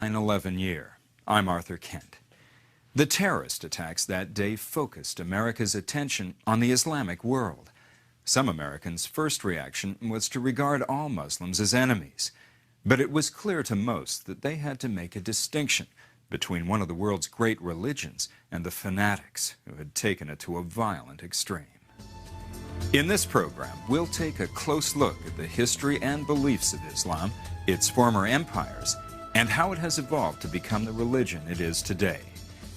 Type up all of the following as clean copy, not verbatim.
9/11 year. I'm Arthur Kent. The terrorist attacks that day focused America's attention on the Islamic world. Some Americans' first reaction was to regard all Muslims as enemies. But it was clear to most that they had to make a distinction between one of the world's great religions and the fanatics who had taken it to a violent extreme. In this program, we'll take a close look at the history and beliefs of Islam, its former empires, and how it has evolved to become the religion it is today.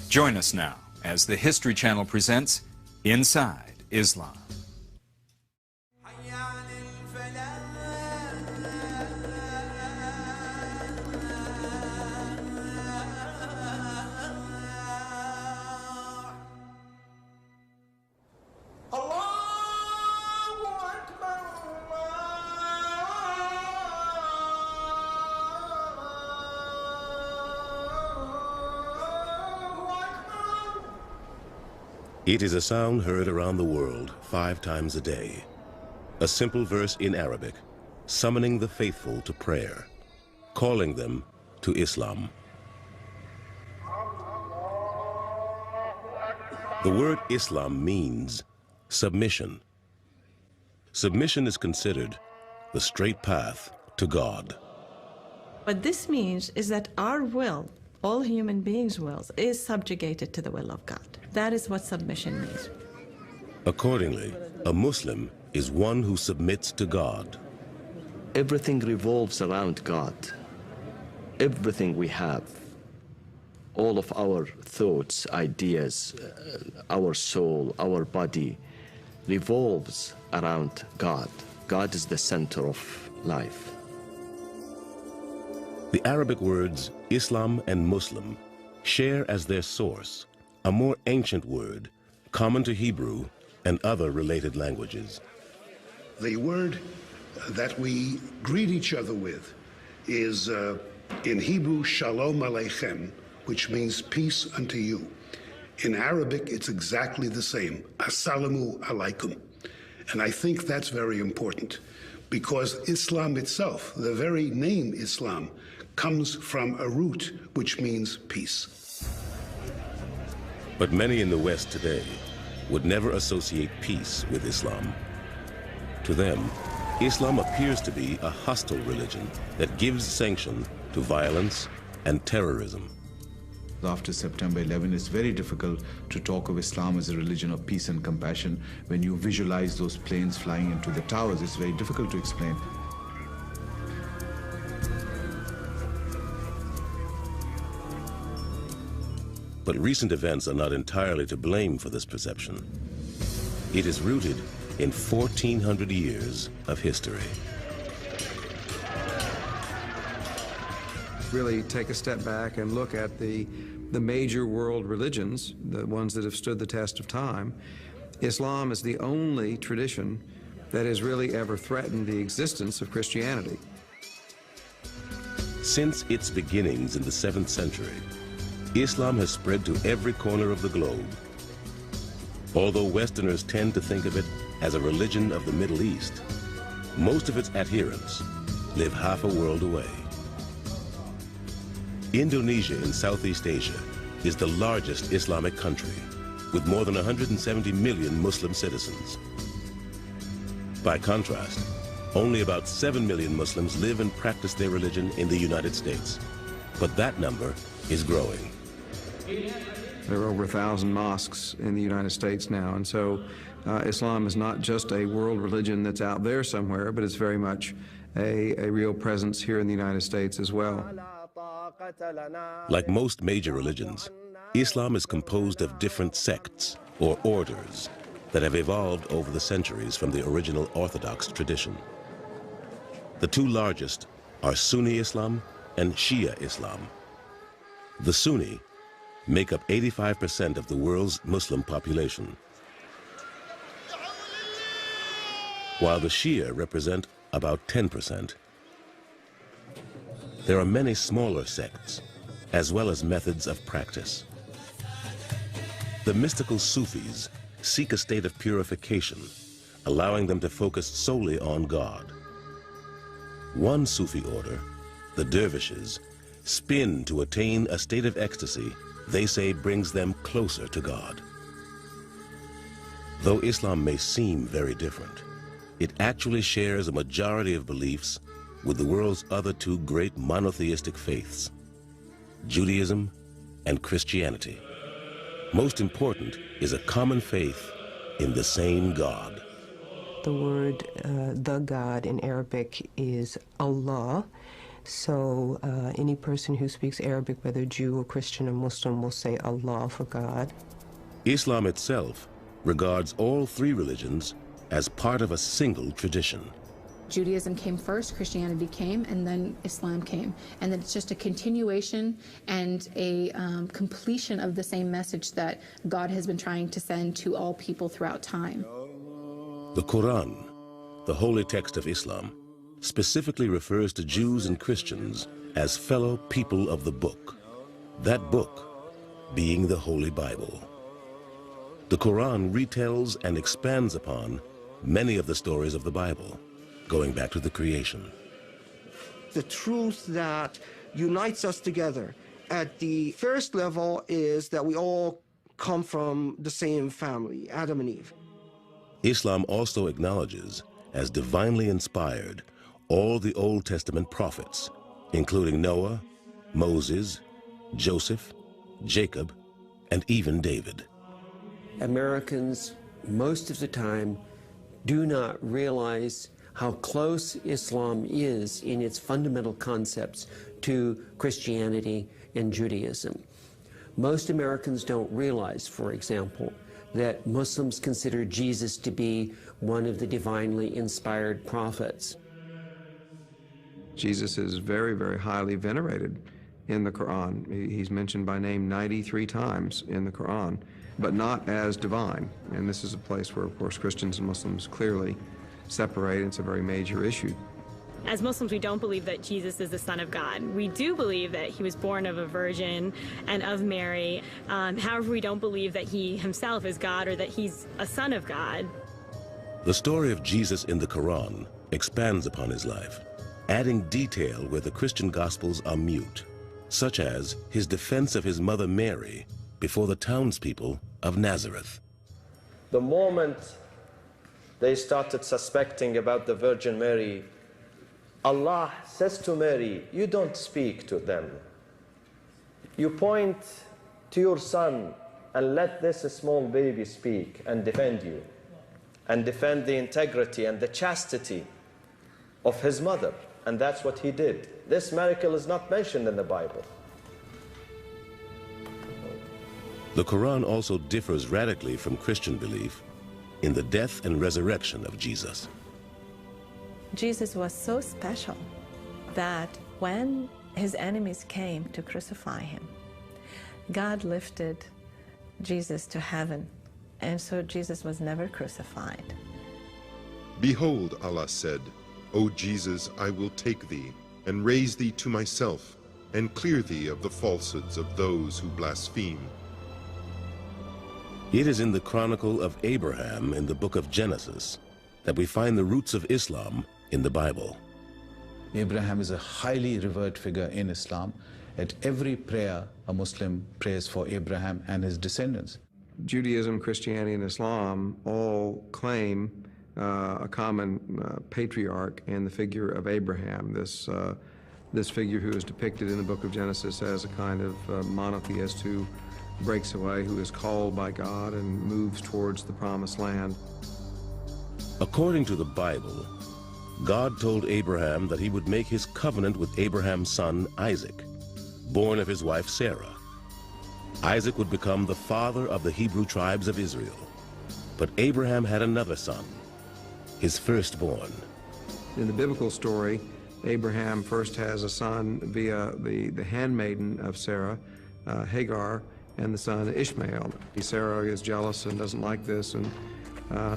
Join us now as the History Channel presents Inside Islam. It is a sound heard around the world 5 times a day. A simple verse in Arabic, summoning the faithful to prayer, calling them to Islam. The word Islam means submission. Submission is considered the straight path to God. What this means is that our will, all human beings' wills, is subjugated to the will of God. That is what submission means. Accordingly, a Muslim is one who submits to God. Everything revolves around God. Everything we have, all of our thoughts, ideas, our soul, our body, revolves around God. God is the center of life. The Arabic words Islam and Muslim share as their source a more ancient word common to Hebrew and other related languages. The word that we greet each other with is in Hebrew Shalom Aleichem, which means peace unto you. In Arabic, it's exactly the same, Assalamu alaikum. And I think that's very important because Islam itself, the very name Islam, comes from a root which means peace. But many in the West today would never associate peace with Islam. To them, Islam appears to be a hostile religion that gives sanction to violence and terrorism. After September 11, it's very difficult to talk of Islam as a religion of peace and compassion. When you visualize those planes flying into the towers, it's very difficult to explain. But recent events are not entirely to blame for this perception. It is rooted in 1,400 years of history. Really take a step back and look at the major world religions, the ones that have stood the test of time. Islam is the only tradition that has really ever threatened the existence of Christianity. Since its beginnings in the 7th century, Islam has spread to every corner of the globe. Although Westerners tend to think of it as a religion of the Middle East, most of its adherents live half a world away. Indonesia in Southeast Asia is the largest Islamic country, with more than 170 million Muslim citizens. By contrast, only about 7 million Muslims live and practice their religion in the United States, but that number is growing. There are over 1,000 mosques in the United States now, and so Islam is not just a world religion that's out there somewhere, but it's very much a real presence here in the United States as well. Like most major religions, Islam is composed of different sects or orders that have evolved over the centuries from the original Orthodox tradition. The two largest are Sunni Islam and Shia Islam. The Sunni make up 85% of the world's Muslim population, while the Shia represent about 10%. There are many smaller sects, as well as methods of practice. The mystical Sufis seek a state of purification, allowing them to focus solely on God. One Sufi order, the dervishes, spin to attain a state of ecstasy they say brings them closer to God. Though Islam may seem very different, it actually shares a majority of beliefs with the world's other two great monotheistic faiths, Judaism and Christianity. Most important is a common faith in the same God. The word, the God in Arabic is Allah. So any person who speaks Arabic, whether Jew or Christian or Muslim, will say Allah for God. Islam itself regards all three religions as part of a single tradition. Judaism came first, Christianity came, and then Islam came. And then it's just a continuation and a completion of the same message that God has been trying to send to all people throughout time. The Quran, the holy text of Islam, specifically refers to Jews and Christians as fellow people of the book, that book being the Holy Bible. The Quran retells and expands upon many of the stories of the Bible, going back to the creation. The truth that unites us together at the first level is that we all come from the same family, Adam and Eve. Islam also acknowledges as divinely inspired all the Old Testament prophets, including Noah, Moses, Joseph, Jacob, and even David. Americans, most of the time, do not realize how close Islam is in its fundamental concepts to Christianity and Judaism. Most Americans don't realize, for example, that Muslims consider Jesus to be one of the divinely inspired prophets. Jesus is very, very highly venerated in the Quran. He's mentioned by name 93 times in the Quran, but not as divine. And this is a place where, of course, Christians and Muslims clearly separate. It's a very major issue. As Muslims, we don't believe that Jesus is the Son of God. We do believe that he was born of a virgin and of Mary. However, we don't believe that he himself is God or that he's a son of God. The story of Jesus in the Quran expands upon his life, adding detail where the Christian Gospels are mute, such as his defense of his mother Mary before the townspeople of Nazareth. The moment they started suspecting about the Virgin Mary, Allah says to Mary, you don't speak to them. You point to your son and let this small baby speak and defend you, and defend the integrity and the chastity of his mother. And that's what he did. This miracle is not mentioned in the Bible. The Quran also differs radically from Christian belief in the death and resurrection of Jesus. Jesus was so special that when his enemies came to crucify him, God lifted Jesus to heaven, and so Jesus was never crucified. Behold, Allah said, O Jesus, I will take thee and raise thee to myself and clear thee of the falsehoods of those who blaspheme. It is in the chronicle of Abraham in the book of Genesis that we find the roots of Islam in the Bible. Abraham is a highly revered figure in Islam. At every prayer, a Muslim prays for Abraham and his descendants. Judaism, Christianity, and Islam all claim a common patriarch in the figure of Abraham, this figure who is depicted in the book of Genesis as a kind of monotheist who breaks away, who is called by God and moves towards the promised land. According to the Bible, God told Abraham that he would make his covenant with Abraham's son Isaac, born of his wife Sarah. Isaac would become the father of the Hebrew tribes of Israel. But Abraham had another son, his firstborn. In the biblical story, Abraham first has a son via the handmaiden of Sarah, Hagar, and the son Ishmael. Sarah is jealous and doesn't like this, and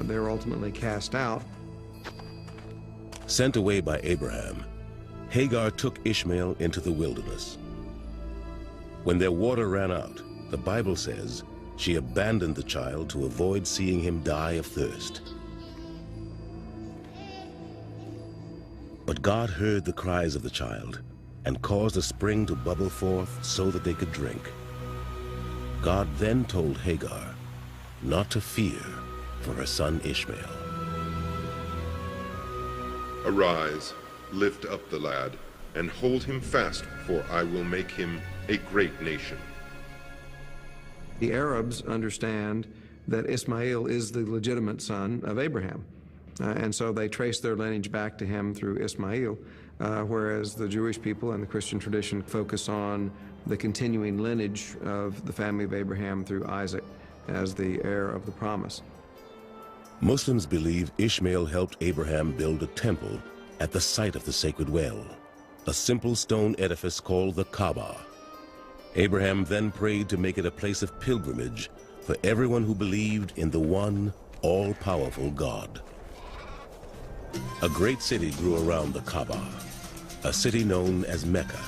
they're ultimately cast out. Sent away by Abraham, Hagar took Ishmael into the wilderness. When their water ran out, the Bible says she abandoned the child to avoid seeing him die of thirst. But God heard the cries of the child and caused a spring to bubble forth so that they could drink. God then told Hagar not to fear for her son Ishmael. Arise, lift up the lad, and hold him fast, for I will make him a great nation. The Arabs understand that Ismail is the legitimate son of Abraham. And so they trace their lineage back to him through Ismail, whereas the Jewish people and the Christian tradition focus on the continuing lineage of the family of Abraham through Isaac as the heir of the promise. Muslims believe Ishmael helped Abraham build a temple at the site of the sacred well, a simple stone edifice called the Kaaba. Abraham then prayed to make it a place of pilgrimage for everyone who believed in the one all-powerful God. A great city grew around the Kaaba, a city known as Mecca.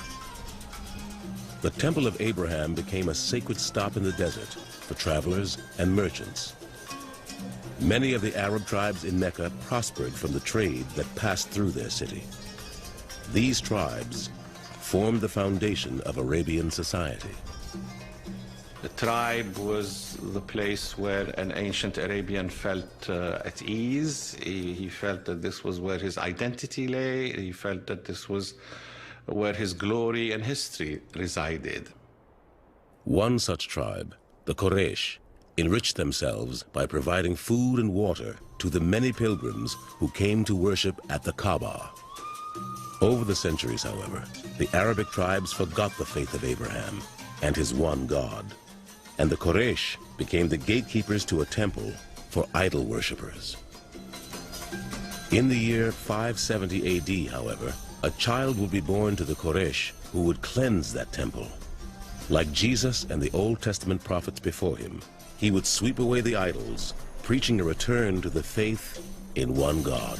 The Temple of Abraham became a sacred stop in the desert for travelers and merchants. Many of the Arab tribes in Mecca prospered from the trade that passed through their city. These tribes formed the foundation of Arabian society. The tribe was the place where an ancient Arabian felt at ease. He felt that this was where his identity lay. He felt that this was where his glory and history resided. One such tribe, the Quraysh, enriched themselves by providing food and water to the many pilgrims who came to worship at the Kaaba. Over the centuries, however, the Arabic tribes forgot the faith of Abraham and his one God, and the Quraysh became the gatekeepers to a temple for idol worshippers. In the year 570 AD, however, a child would be born to the Quraysh who would cleanse that temple. Like Jesus and the Old Testament prophets before him, he would sweep away the idols, preaching a return to the faith in one God.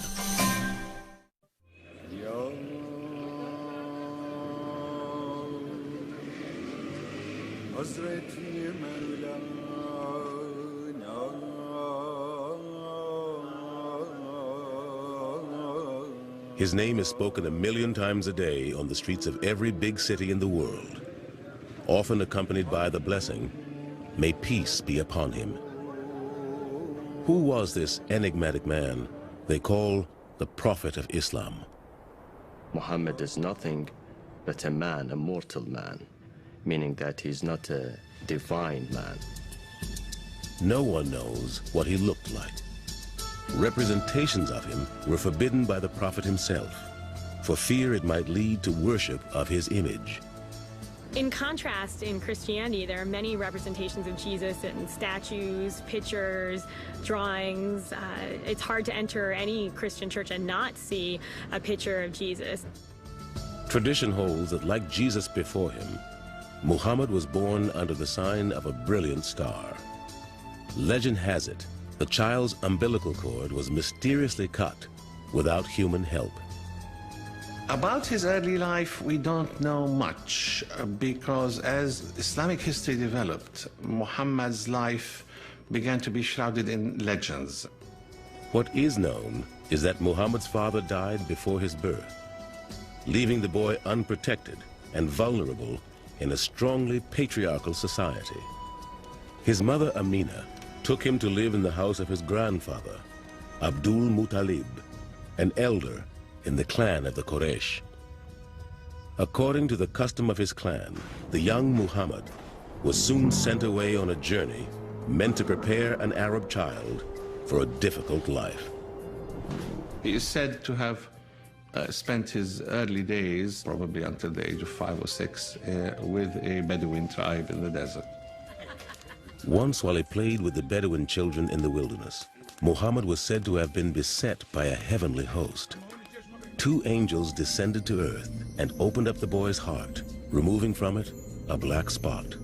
His name is spoken 1 million times a day on the streets of every big city in the world, often accompanied by the blessing, "May peace be upon him." Who was this enigmatic man they call the Prophet of Islam? Muhammad is nothing but a man, a mortal man, meaning that he's not a divine man. No one knows what he looked like. Representations of him were forbidden by the Prophet himself, for fear it might lead to worship of his image. In contrast, in Christianity, there are many representations of Jesus in statues, pictures, drawings. It's hard to enter any Christian church and not see a picture of Jesus. Tradition holds that, like Jesus before him, Muhammad was born under the sign of a brilliant star. Legend has it, the child's umbilical cord was mysteriously cut without human help. About his early life, we don't know much because as Islamic history developed, Muhammad's life began to be shrouded in legends. What is known is that Muhammad's father died before his birth, leaving the boy unprotected and vulnerable in a strongly patriarchal society. His mother Amina took him to live in the house of his grandfather, Abdul Muttalib, an elder in the clan of the Quraysh. According to the custom of his clan, the young Muhammad was soon sent away on a journey meant to prepare an Arab child for a difficult life. He is said to have spent his early days, probably until the age of 5 or 6, with a Bedouin tribe in the desert. Once, while he played with the Bedouin children in the wilderness, Muhammad was said to have been beset by a heavenly host. 2 angels descended to earth and opened up the boy's heart, removing from it a black spot.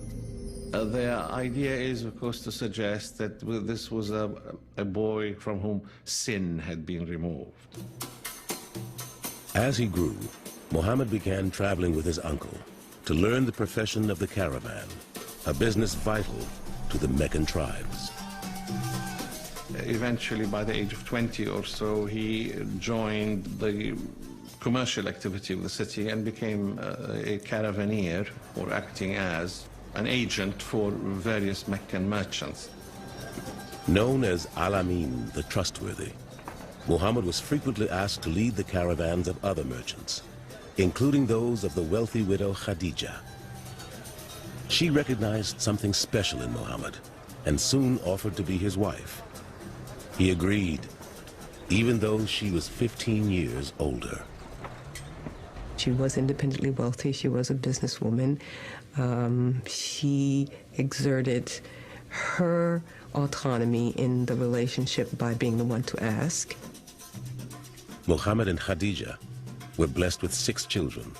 The idea is, of course, to suggest that this was a boy from whom sin had been removed. As he grew, Muhammad began traveling with his uncle to learn the profession of the caravan, a business vital to the Meccan tribes. Eventually, by the age of 20 or so, he joined the commercial activity of the city and became a caravaneer, or acting as an agent for various Meccan merchants. Known as Al-Amin, the trustworthy, Muhammad was frequently asked to lead the caravans of other merchants, including those of the wealthy widow Khadija. She recognized something special in Muhammad and soon offered to be his wife. He agreed, even though she was 15 years older. She was independently wealthy. She was a businesswoman. She exerted her autonomy in the relationship by being the one to ask. Muhammad and Khadija were blessed with 6 children,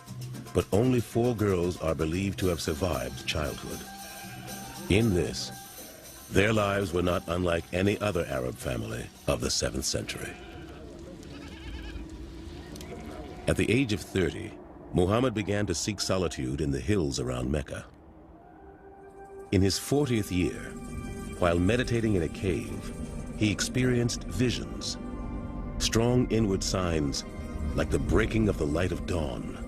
but only 4 girls are believed to have survived childhood. In this, their lives were not unlike any other Arab family of the 7th century. At the age of 30, Muhammad began to seek solitude in the hills around Mecca. In his 40th year, while meditating in a cave, he experienced visions, strong inward signs like the breaking of the light of dawn.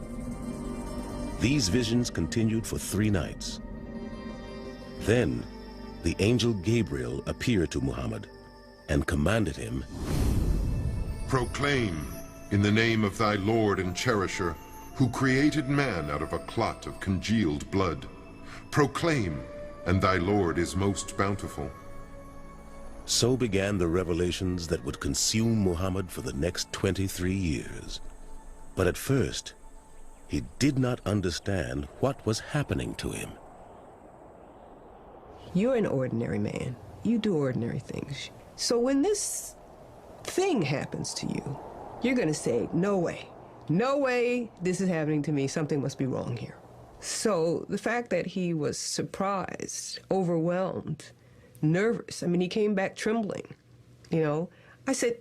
These visions continued for 3 nights. Then, the angel Gabriel appeared to Muhammad and commanded him, "Proclaim in the name of thy Lord and Cherisher, who created man out of a clot of congealed blood. Proclaim, and thy Lord is most bountiful." So began the revelations that would consume Muhammad for the next 23 years. But at first, he did not understand what was happening to him. You're an ordinary man. You do ordinary things. So when this thing happens to you, you're going to say, no way this is happening to me. Something must be wrong here. So the fact that he was surprised, overwhelmed, nervous, I mean, he came back trembling, you know, I said,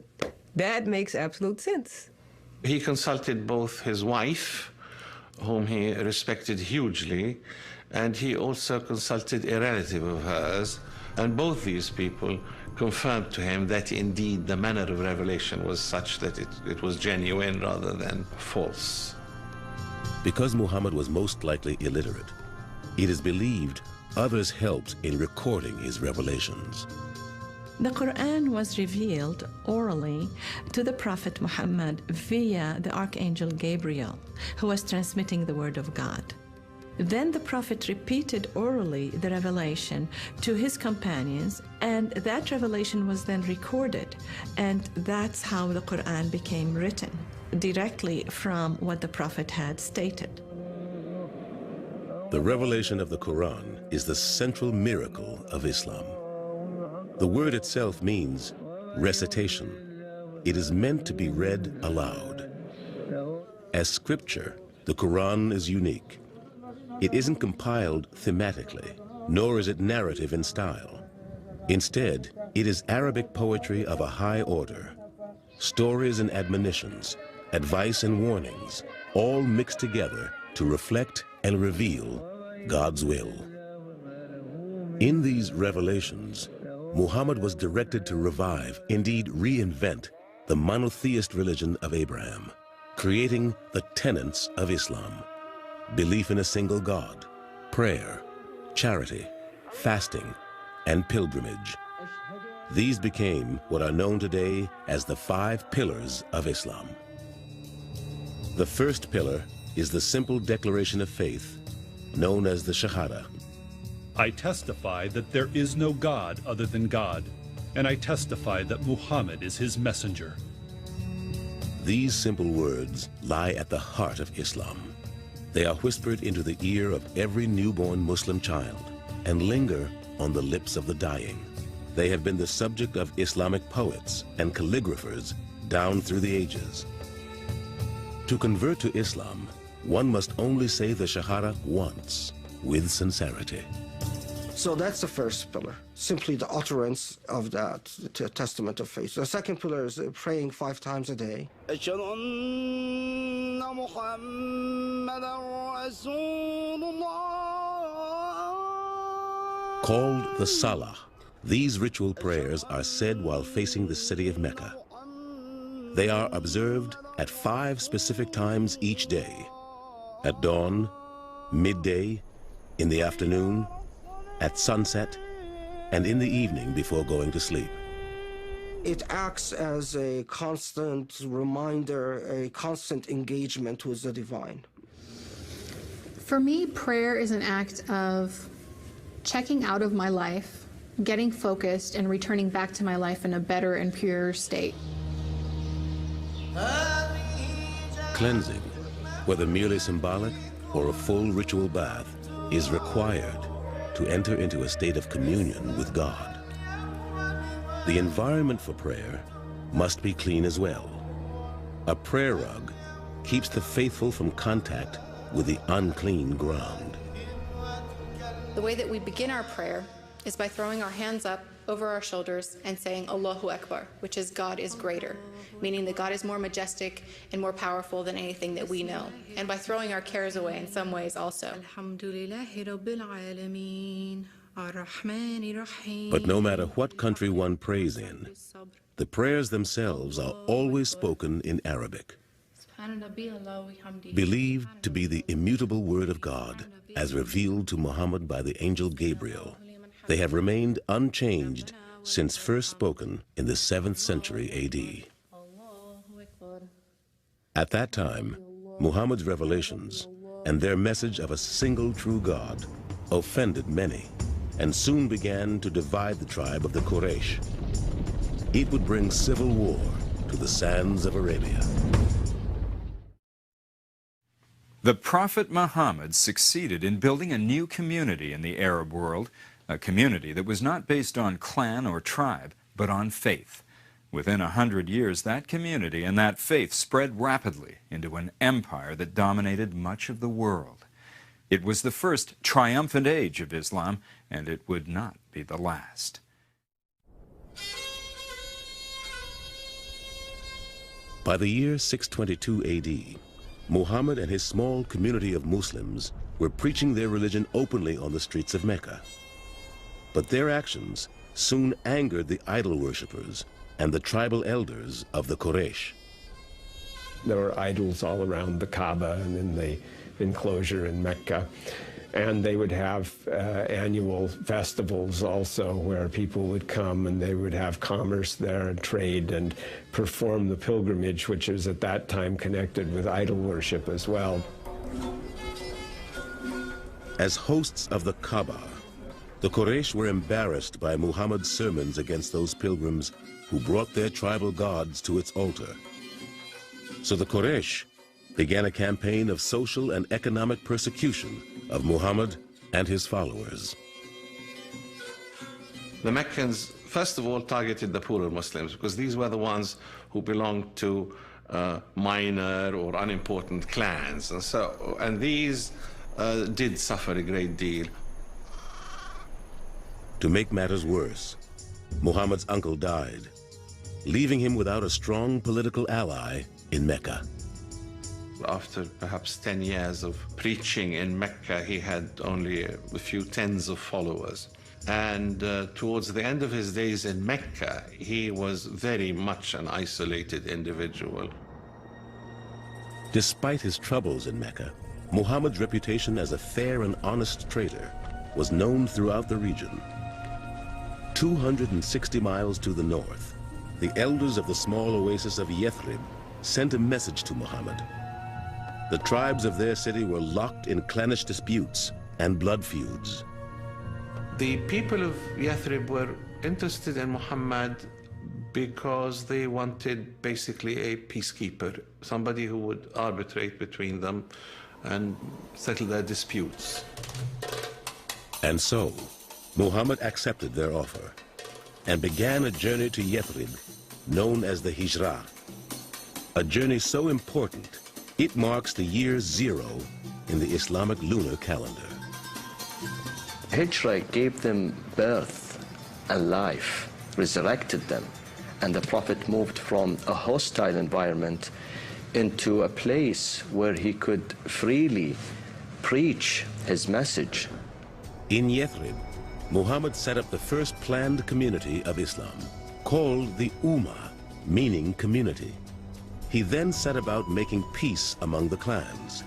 that makes absolute sense. He consulted both his wife, whom he respected hugely, and he also consulted a relative of hers, and both these people confirmed to him that indeed the manner of revelation was such that it was genuine rather than false. Because Muhammad was most likely illiterate, it is believed others helped in recording his revelations. The Quran was revealed orally to the Prophet Muhammad via the Archangel Gabriel, who was transmitting the Word of God. Then the Prophet repeated orally the revelation to his companions, and that revelation was then recorded, and that's how the Quran became written, directly from what the Prophet had stated. The revelation of the Quran is the central miracle of Islam. The word itself means recitation. It is meant to be read aloud. As scripture, the Quran is unique. It isn't compiled thematically, nor is it narrative in style. Instead, it is Arabic poetry of a high order. Stories and admonitions, advice and warnings, all mixed together to reflect and reveal God's will. In these revelations, Muhammad was directed to revive, indeed reinvent, the monotheist religion of Abraham, creating the tenets of Islam: belief in a single God, prayer, charity, fasting, and pilgrimage. These became what are known today as the 5 pillars of Islam. The first pillar is the simple declaration of faith, known as the Shahada. I testify that there is no God other than God, and I testify that Muhammad is his messenger. These simple words lie at the heart of Islam. They are whispered into the ear of every newborn Muslim child and linger on the lips of the dying. They have been the subject of Islamic poets and calligraphers down through the ages. To convert to Islam, one must only say the Shahada once, with sincerity. So that's the first pillar, simply the utterance of that testament of faith. The second pillar is praying 5 times a day. Called the Salah, these ritual prayers are said while facing the city of Mecca. They are observed at 5 specific times each day: at dawn, midday, in the afternoon, at sunset, and in the evening before going to sleep. It acts as a constant reminder, a constant engagement with the divine. For me, prayer is an act of checking out of my life, getting focused, and returning back to my life in a better and purer state. Cleansing, whether merely symbolic or a full ritual bath, is required to enter into a state of communion with God. The environment for prayer must be clean as well. A prayer rug keeps the faithful from contact with the unclean ground. The way that we begin our prayer is by throwing our hands up over our shoulders and saying Allahu Akbar, which is God is greater, meaning that God is more majestic and more powerful than anything that we know, and by throwing our cares away in some ways also. But no matter what country one prays in, the prayers themselves are always spoken in Arabic, believed to be the immutable word of God as revealed to Muhammad by the angel Gabriel. They have remained unchanged since first spoken in the 7th century AD. At that time, Muhammad's revelations and their message of a single true God offended many and soon began to divide the tribe of the Quraysh. It would bring civil war to the sands of Arabia. The Prophet Muhammad succeeded in building a new community in the Arab world, a community that was not based on clan or tribe, but on faith. Within 100 years, that community and that faith spread rapidly into an empire that dominated much of the world. It was the first triumphant age of Islam, and it would not be the last. By the year 622 AD, Muhammad and his small community of Muslims were preaching their religion openly on the streets of Mecca. But their actions soon angered the idol worshippers and the tribal elders of the Quraysh. There were idols all around the Kaaba and in the enclosure in Mecca. And they would have annual festivals also where people would come and they would have commerce there and trade and perform the pilgrimage, which was at that time connected with idol worship as well. As hosts of the Kaaba, the Quraysh were embarrassed by Muhammad's sermons against those pilgrims who brought their tribal gods to its altar. So the Quraysh began a campaign of social and economic persecution of Muhammad and his followers. The Meccans, first of all, targeted the poorer Muslims because these were the ones who belonged to minor or unimportant clans. And these did suffer a great deal. To make matters worse, Muhammad's uncle died, leaving him without a strong political ally in Mecca. After perhaps 10 years of preaching in Mecca, he had only a few tens of followers. And towards the end of his days in Mecca, he was very much an isolated individual. Despite his troubles in Mecca, Muhammad's reputation as a fair and honest trader was known throughout the region. 260 miles to the north, the elders of the small oasis of Yathrib sent a message to Muhammad. The tribes of their city were locked in clannish disputes and blood feuds. The people of Yathrib were interested in Muhammad because they wanted basically a peacekeeper, somebody who would arbitrate between them and settle their disputes. And so, Muhammad accepted their offer and began a journey to Yathrib known as the Hijrah, a journey so important it marks the year 0 in the Islamic lunar calendar. Hijrah gave them birth and life, resurrected them, and the Prophet moved from a hostile environment into a place where he could freely preach his message. In Yathrib, Muhammad set up the first planned community of Islam, called the Ummah, meaning community. He then set about making peace among the clans.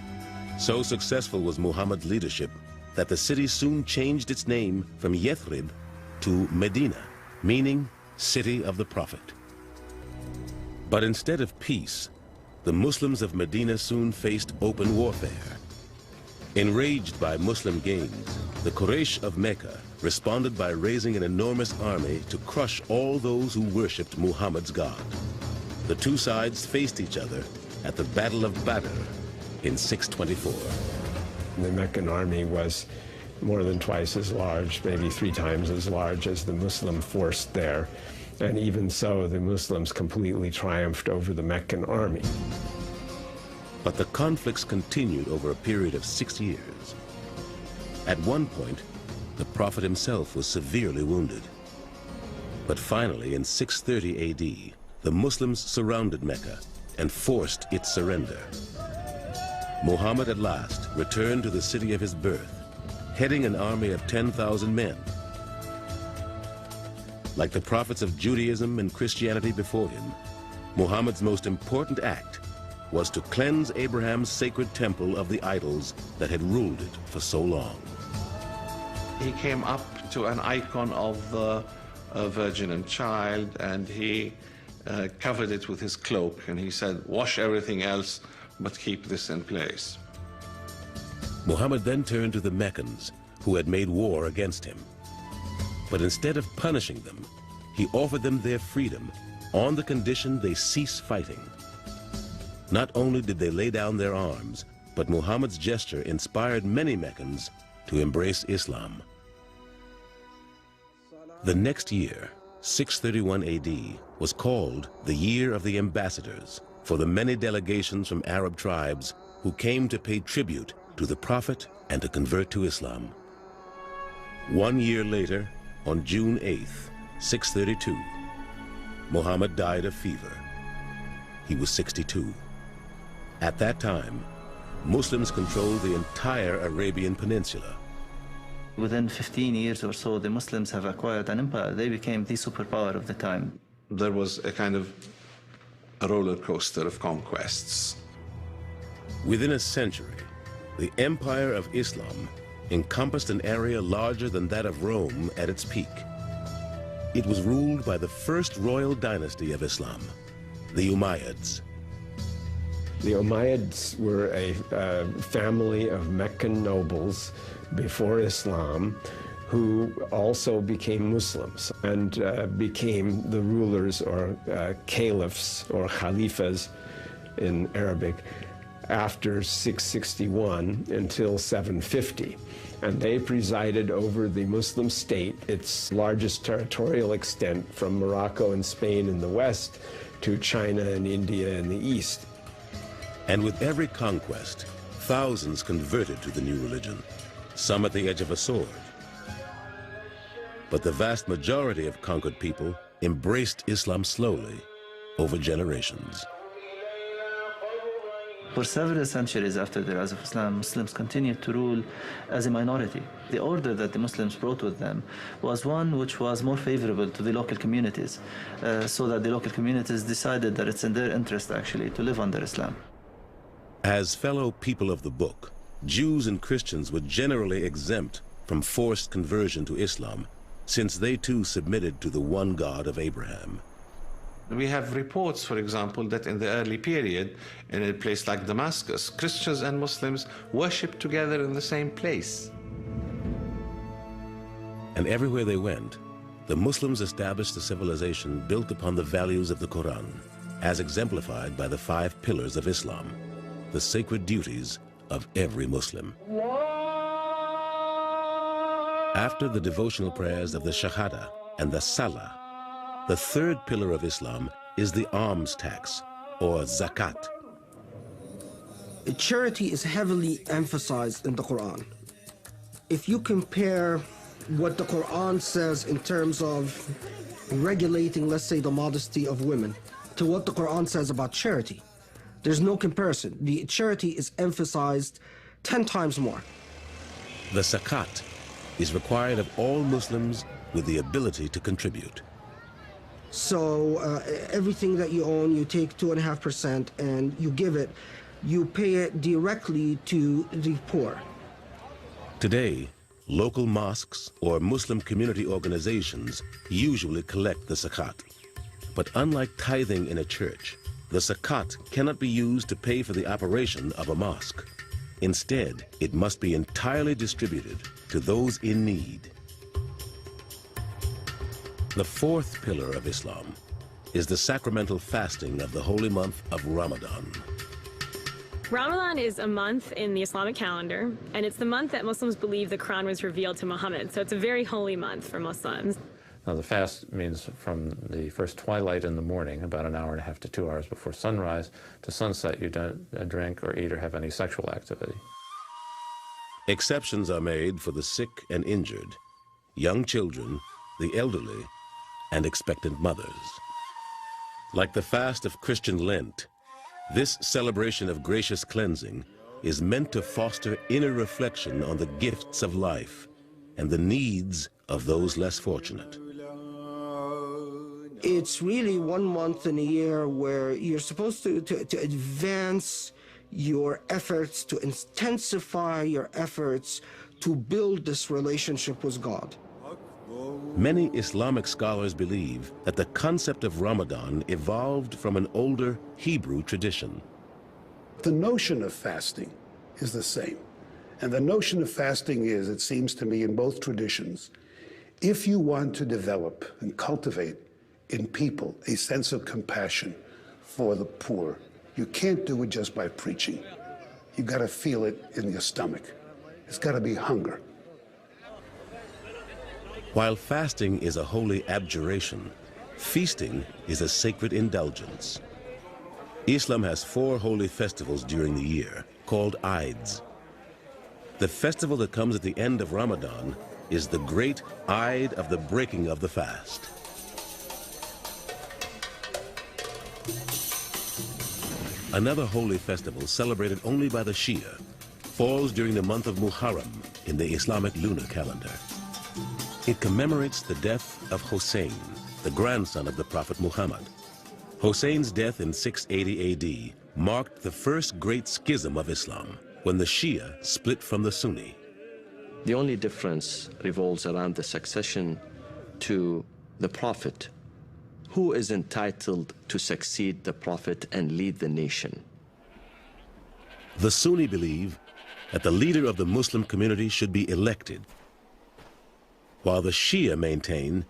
So successful was Muhammad's leadership that the city soon changed its name from Yathrib to Medina, meaning City of the Prophet. But instead of peace, the Muslims of Medina soon faced open warfare. Enraged by Muslim gains, the Quraysh of Mecca responded by raising an enormous army to crush all those who worshipped Muhammad's God. The two sides faced each other at the Battle of Badr in 624. The Meccan army was more than twice as large, maybe 3 times as large as the Muslim force there. And even so, the Muslims completely triumphed over the Meccan army. But the conflicts continued over a period of 6 years. At one point, the Prophet himself was severely wounded. But finally, in 630 AD, the Muslims surrounded Mecca and forced its surrender. Muhammad at last returned to the city of his birth, heading an army of 10,000 men. Like the prophets of Judaism and Christianity before him, Muhammad's most important act was to cleanse Abraham's sacred temple of the idols that had ruled it for so long. He came up to an icon of the Virgin and Child, and he covered it with his cloak, and he said, "Wash everything else, but keep this in place." Muhammad then turned to the Meccans, who had made war against him. But instead of punishing them, he offered them their freedom on the condition they cease fighting. Not only did they lay down their arms, but Muhammad's gesture inspired many Meccans to embrace Islam. The next year, 631 AD, was called the Year of the Ambassadors for the many delegations from Arab tribes who came to pay tribute to the Prophet and to convert to Islam. 1 year later, on June 8th, 632, Muhammad died of fever. He was 62. At that time, Muslims controlled the entire Arabian Peninsula. Within 15 years or so, the Muslims have acquired an empire. They became the superpower of the time. There was a kind of a roller coaster of conquests. Within a century, the empire of Islam encompassed an area larger than that of Rome at its peak. It was ruled by the first royal dynasty of Islam, the Umayyads. The Umayyads were a family of Meccan nobles before Islam who also became Muslims and became the rulers or caliphs or khalifas in Arabic after 661 until 750. And they presided over the Muslim state, its largest territorial extent from Morocco and Spain in the west to China and India in the east. And with every conquest, thousands converted to the new religion, some at the edge of a sword. But the vast majority of conquered people embraced Islam slowly over generations. For several centuries after the rise of Islam, Muslims continued to rule as a minority. The order that the Muslims brought with them was one which was more favorable to the local communities, so that the local communities decided that it's in their interest actually to live under Islam. As fellow people of the book, Jews and Christians were generally exempt from forced conversion to Islam, since they too submitted to the one God of Abraham. We have reports, for example, that in the early period, in a place like Damascus, Christians and Muslims worshipped together in the same place. And everywhere they went, the Muslims established a civilization built upon the values of the Quran, as exemplified by the 5 pillars of Islam, the sacred duties of every Muslim. After the devotional prayers of the Shahada and the Salah, the 3rd pillar of Islam is the alms tax, or zakat. Charity is heavily emphasized in the Quran. If you compare what the Quran says in terms of regulating, let's say, the modesty of women, to what the Quran says about charity, there's no comparison. The charity is emphasized 10 times more. The zakat is required of all Muslims with the ability to contribute. So everything that you own, you take 2.5% and you give it. You pay it directly to the poor. Today, local mosques or Muslim community organizations usually collect the zakat. But unlike tithing in a church, the zakat cannot be used to pay for the operation of a mosque. Instead, it must be entirely distributed to those in need. The fourth pillar of Islam is the sacramental fasting of the holy month of Ramadan. Ramadan is a month in the Islamic calendar, and it's the month that Muslims believe the Quran was revealed to Muhammad, so it's a very holy month for Muslims. Now, the fast means from the first twilight in the morning, about an hour and a half to 2 hours before sunrise, to sunset, you don't drink or eat or have any sexual activity. Exceptions are made for the sick and injured, young children, the elderly, and expectant mothers. Like the fast of Christian Lent, this celebration of gracious cleansing is meant to foster inner reflection on the gifts of life and the needs of those less fortunate. It's really 1 month in a year where you're supposed to advance your efforts, to intensify your efforts to build this relationship with God. Many Islamic scholars believe that the concept of Ramadan evolved from an older Hebrew tradition. The notion of fasting is the same. And the notion of fasting is, it seems to me, in both traditions, if you want to develop and cultivate in people a sense of compassion for the poor, you can't do it just by preaching. You've got to feel it in your stomach. It's got to be hunger. While fasting is a holy abjuration, feasting is a sacred indulgence. Islam has 4 holy festivals during the year, called Eids. The festival that comes at the end of Ramadan is the great Eid of the breaking of the fast. Another holy festival celebrated only by the Shia falls during the month of Muharram in the Islamic lunar calendar. It commemorates the death of Hussein, the grandson of the Prophet Muhammad. Hussein's death in 680 AD marked the first great schism of Islam, when the Shia split from the Sunni. The only difference revolves around the succession to the Prophet. Who is entitled to succeed the Prophet and lead the nation? The Sunni believe that the leader of the Muslim community should be elected, while the Shia maintain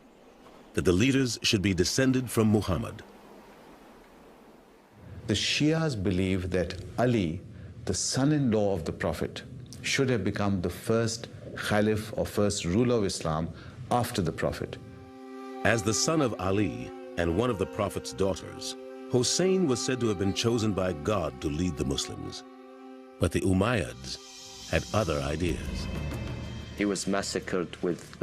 that the leaders should be descended from Muhammad. The Shias believe that Ali, the son-in-law of the Prophet, should have become the first Caliph or first ruler of Islam after the Prophet. As the son of Ali and one of the Prophet's daughters, Hussein was said to have been chosen by God to lead the Muslims. But the Umayyads had other ideas. He was massacred with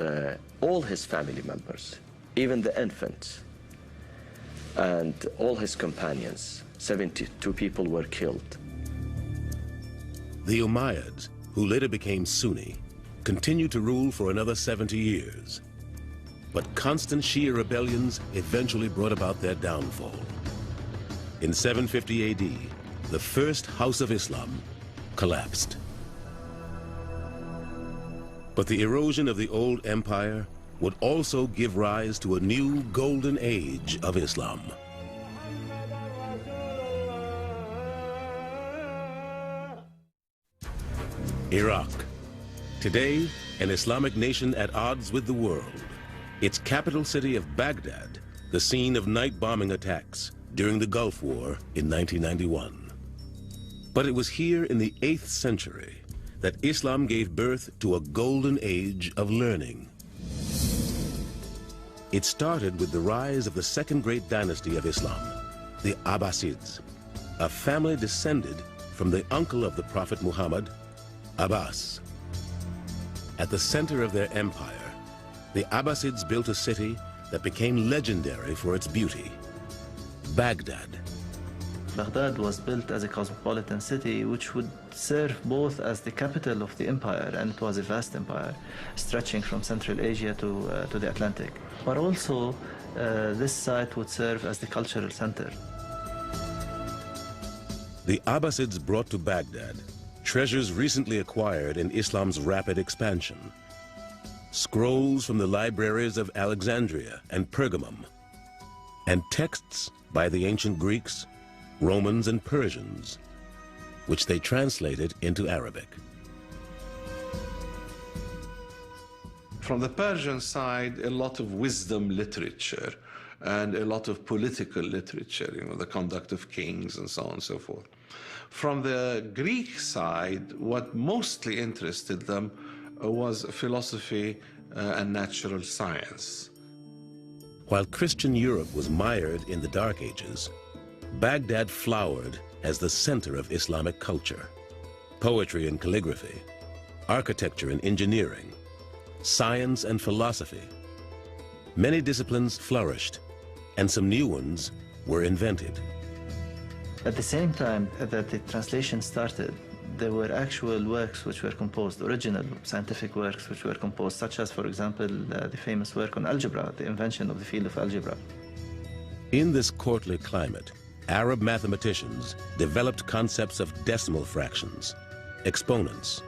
all his family members, even the infants, and all his companions. 72 people were killed. The Umayyads, who later became Sunni, continued to rule for another 70 years. But constant Shia rebellions eventually brought about their downfall. In 750 AD, the first House of Islam collapsed. But the erosion of the old empire would also give rise to a new golden age of Islam. Iraq. Today, an Islamic nation at odds with the world. Its capital city of Baghdad, the scene of night bombing attacks during the Gulf War in 1991. But it was here in the 8th century that Islam gave birth to a golden age of learning. It started with the rise of the second great dynasty of Islam, the Abbasids, a family descended from the uncle of the Prophet Muhammad, Abbas. At the center of their empire, the Abbasids built a city that became legendary for its beauty, Baghdad. Baghdad was built as a cosmopolitan city which would serve both as the capital of the empire, and it was a vast empire stretching from Central Asia to the Atlantic, but also this site would serve as the cultural center. The Abbasids brought to Baghdad treasures recently acquired in Islam's rapid expansion. Scrolls from the libraries of Alexandria and Pergamum, and texts by the ancient Greeks, Romans, and Persians, which they translated into Arabic. From the Persian side, a lot of wisdom literature and a lot of political literature, the conduct of kings and so on and so forth. From the Greek side, what mostly interested them was philosophy and natural science. While Christian Europe was mired in the Dark Ages, Baghdad flowered as the center of Islamic culture. Poetry and calligraphy, architecture and engineering, science and philosophy. Many disciplines flourished, and some new ones were invented. At the same time that the translation started, there were actual works which were composed, original scientific works which were composed, such as, for example, the famous work on algebra, the invention of the field of algebra. In this courtly climate, Arab mathematicians developed concepts of decimal fractions, exponents,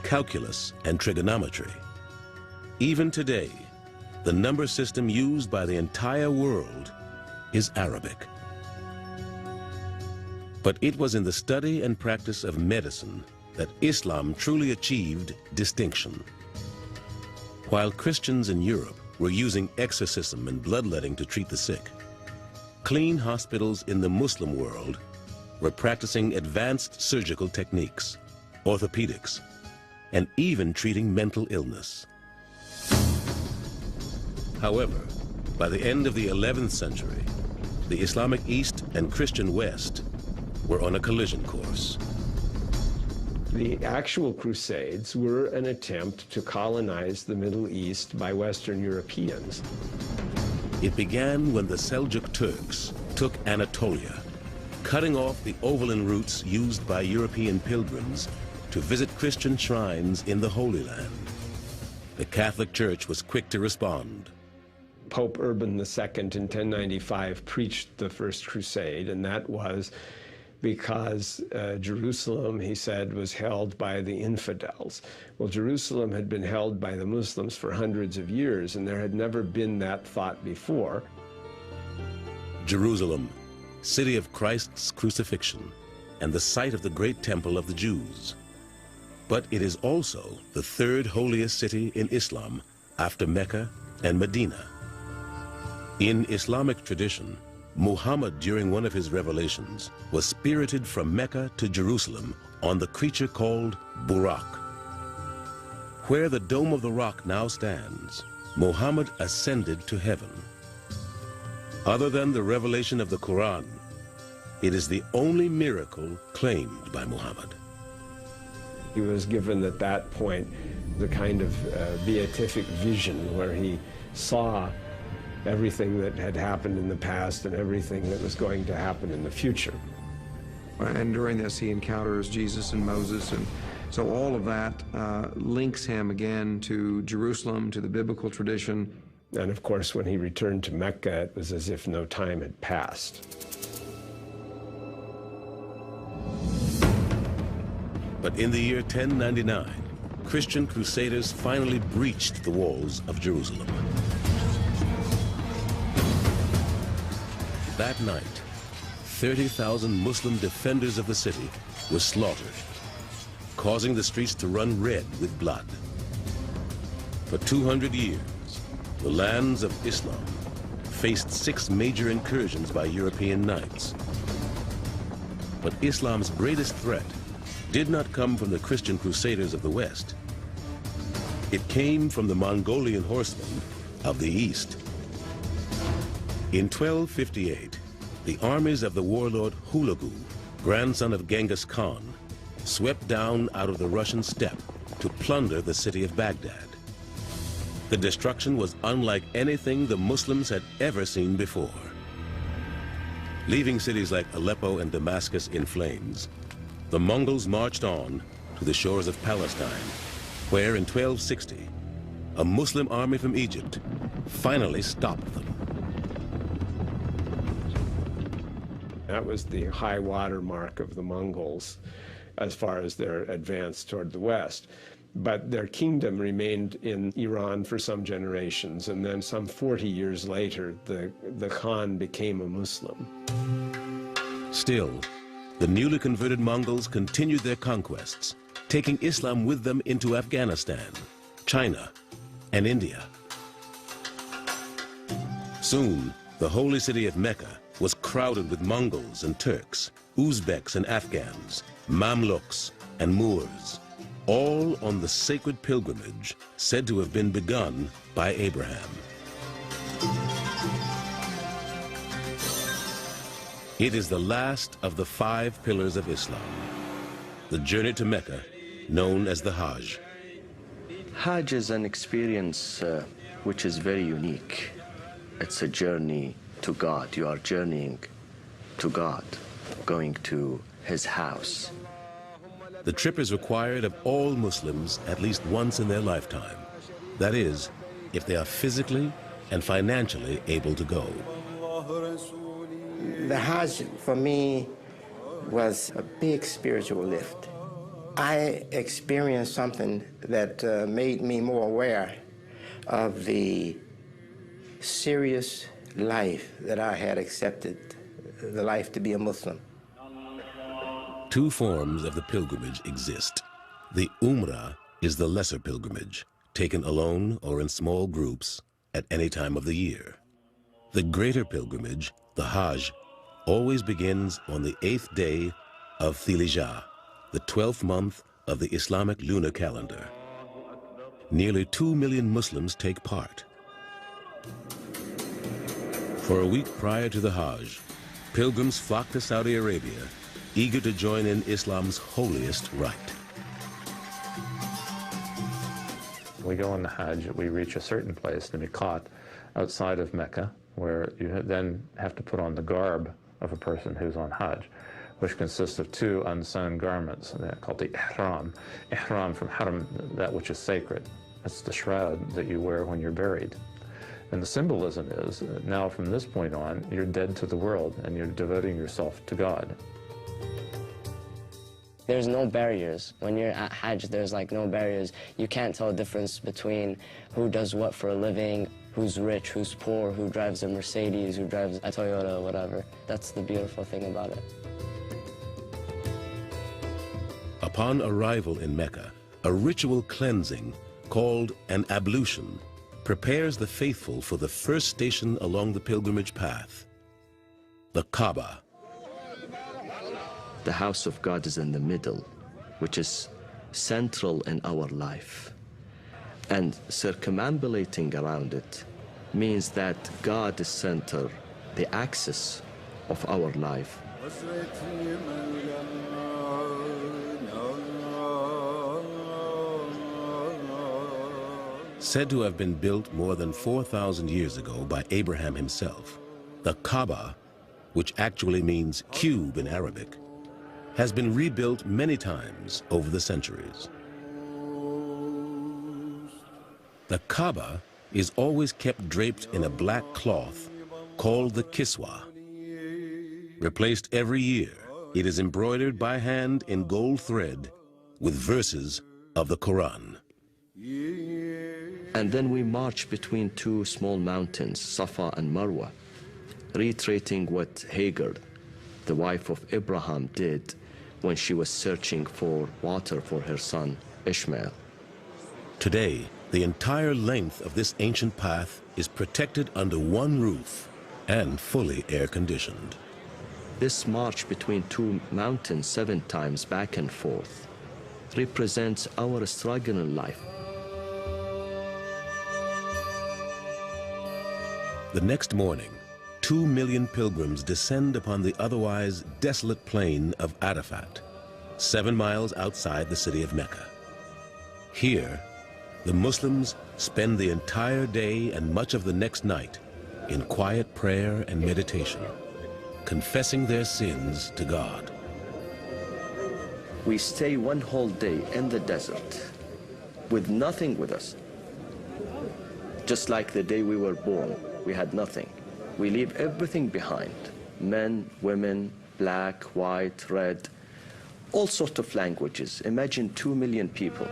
calculus, and trigonometry. Even today, the number system used by the entire world is Arabic. But it was in the study and practice of medicine that Islam truly achieved distinction. While Christians in Europe were using exorcism and bloodletting to treat the sick, clean hospitals in the Muslim world were practicing advanced surgical techniques, orthopedics, and even treating mental illness. However, by the end of the 11th century, the Islamic East and Christian West were on a collision course. The actual Crusades were an attempt to colonize the Middle East by Western Europeans. It began when the Seljuk Turks took Anatolia, cutting off the overland routes used by European pilgrims to visit Christian shrines in the Holy Land. The Catholic Church was quick to respond. Pope Urban II in 1095 preached the First Crusade, and that was because Jerusalem, he said, was held by the infidels. Well, Jerusalem had been held by the Muslims for hundreds of years, and there had never been that thought before. Jerusalem, city of Christ's crucifixion, and the site of the great temple of the Jews. But it is also the third holiest city in Islam after Mecca and Medina. In Islamic tradition, Muhammad, during one of his revelations, was spirited from Mecca to Jerusalem on the creature called Buraq. Where the Dome of the Rock now stands, Muhammad ascended to heaven. Other than the revelation of the Quran, it is the only miracle claimed by Muhammad. He was given at that point the kind of beatific vision where he saw everything that had happened in the past and everything that was going to happen in the future. And during this, he encounters Jesus and Moses, and so all of that links him again to Jerusalem, to the biblical tradition. And of course, when he returned to Mecca, it was as if no time had passed. But in the year 1099, Christian crusaders finally breached the walls of Jerusalem. That night, 30,000 Muslim defenders of the city were slaughtered, causing the streets to run red with blood. For 200 years, the lands of Islam faced 6 major incursions by European knights. But Islam's greatest threat did not come from the Christian crusaders of the West. It came from the Mongolian horsemen of the East. In 1258, the armies of the warlord Hulagu, grandson of Genghis Khan, swept down out of the Russian steppe to plunder the city of Baghdad. The destruction was unlike anything the Muslims had ever seen before. Leaving cities like Aleppo and Damascus in flames, the Mongols marched on to the shores of Palestine, where in 1260, a Muslim army from Egypt finally stopped them. That was the high water mark of the Mongols as far as their advance toward the west. But their kingdom remained in Iran for some generations, and then some 40 years later, the Khan became a Muslim. Still, the newly converted Mongols continued their conquests, taking Islam with them into Afghanistan, China, and India. Soon, the holy city of Mecca was crowded with Mongols and Turks, Uzbeks and Afghans, Mamluks and Moors, all on the sacred pilgrimage said to have been begun by Abraham. It is the last of the 5 pillars of Islam, the journey to Mecca, known as the Hajj. Hajj is an experience which is very unique. It's a journey to God. You are journeying to God, going to His house. The trip is required of all Muslims at least once in their lifetime. That is, if they are physically and financially able to go. The Hajj, for me, was a big spiritual lift. I experienced something that made me more aware of the serious life that I had accepted, the life to be a Muslim. 2 forms of the pilgrimage exist. The Umrah is the lesser pilgrimage, taken alone or in small groups at any time of the year. The greater pilgrimage, the Hajj, always begins on the 8th day of Dhul-Hijjah, the 12th month of the Islamic lunar calendar. Nearly 2 million Muslims take part. For a week prior to the Hajj, pilgrims flock to Saudi Arabia, eager to join in Islam's holiest rite. We go on the Hajj, we reach a certain place, the Miqat, outside of Mecca, where you then have to put on the garb of a person who's on Hajj, which consists of 2 unsewn garments called the ihram. Ihram from haram, that which is sacred. That's the shroud that you wear when you're buried. And the symbolism is, now from this point on, you're dead to the world and you're devoting yourself to God. There's no barriers. When you're at Hajj, there's like no barriers. You can't tell the difference between who does what for a living, who's rich, who's poor, who drives a Mercedes, who drives a Toyota, whatever. That's the beautiful thing about it. Upon arrival in Mecca, a ritual cleansing called an ablution prepares the faithful for the first station along the pilgrimage path, the Kaaba. The house of God is in the middle, which is central in our life. And circumambulating around it means that God is center, the axis of our life. Said to have been built more than 4,000 years ago by Abraham himself, the Kaaba, which actually means cube in Arabic, has been rebuilt many times over the centuries. The Kaaba is always kept draped in a black cloth called the kiswa. Replaced every year, it is embroidered by hand in gold thread with verses of the Quran. And then we march between 2 small mountains, Safa and Marwa, reiterating what Hagar, the wife of Abraham, did when she was searching for water for her son, Ishmael. Today, the entire length of this ancient path is protected under one roof and fully air-conditioned. This march between 2 mountains 7 times back and forth represents our struggle in life. The next morning, 2 million pilgrims descend upon the otherwise desolate plain of Arafat, 7 miles outside the city of Mecca. Here, the Muslims spend the entire day and much of the next night in quiet prayer and meditation, confessing their sins to God. We stay 1 whole day in the desert with nothing with us. Just like the day we were born, we had nothing. We leave everything behind, men, women, black, white, red, all sorts of languages. Imagine 2 million people.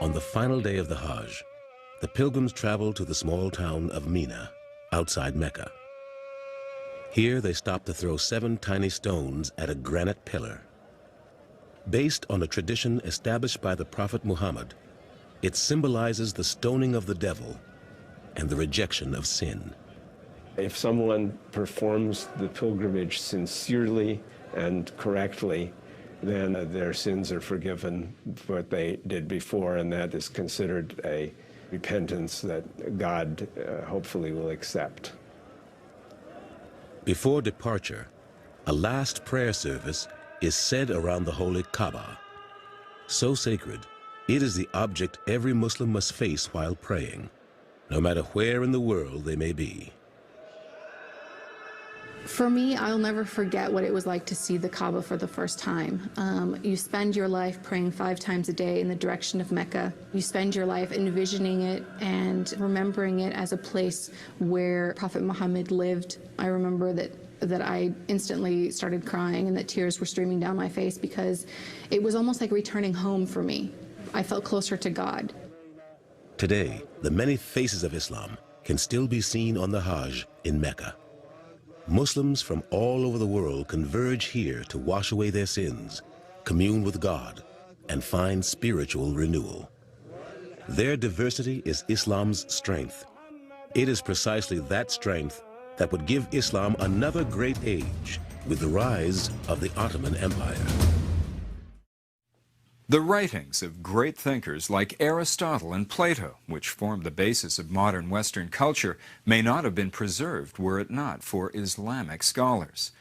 On the final day of the Hajj, the pilgrims traveled to the small town of Mina, outside Mecca. Here they stopped to throw 7 tiny stones at a granite pillar. Based on a tradition established by the Prophet Muhammad, it symbolizes the stoning of the devil and the rejection of sin. If someone performs the pilgrimage sincerely and correctly, then their sins are forgiven for what they did before, and that is considered a repentance that God hopefully will accept. Before departure, a last prayer service is said around the holy Kaaba. So sacred, it is the object every Muslim must face while praying, no matter where in the world they may be. For me, I'll never forget what it was like to see the Kaaba for the first time. You spend your life praying 5 times a day in the direction of Mecca. You spend your life envisioning it and remembering it as a place where Prophet Muhammad lived. I remember that I instantly started crying and that tears were streaming down my face because it was almost like returning home for me. I felt closer to God. Today, the many faces of Islam can still be seen on the Hajj in Mecca. Muslims from all over the world converge here to wash away their sins, commune with God, and find spiritual renewal. Their diversity is Islam's strength. It is precisely that strength that would give Islam another great age with the rise of the Ottoman Empire. The writings of great thinkers like Aristotle and Plato, which formed the basis of modern Western culture, may not have been preserved were it not for Islamic scholars.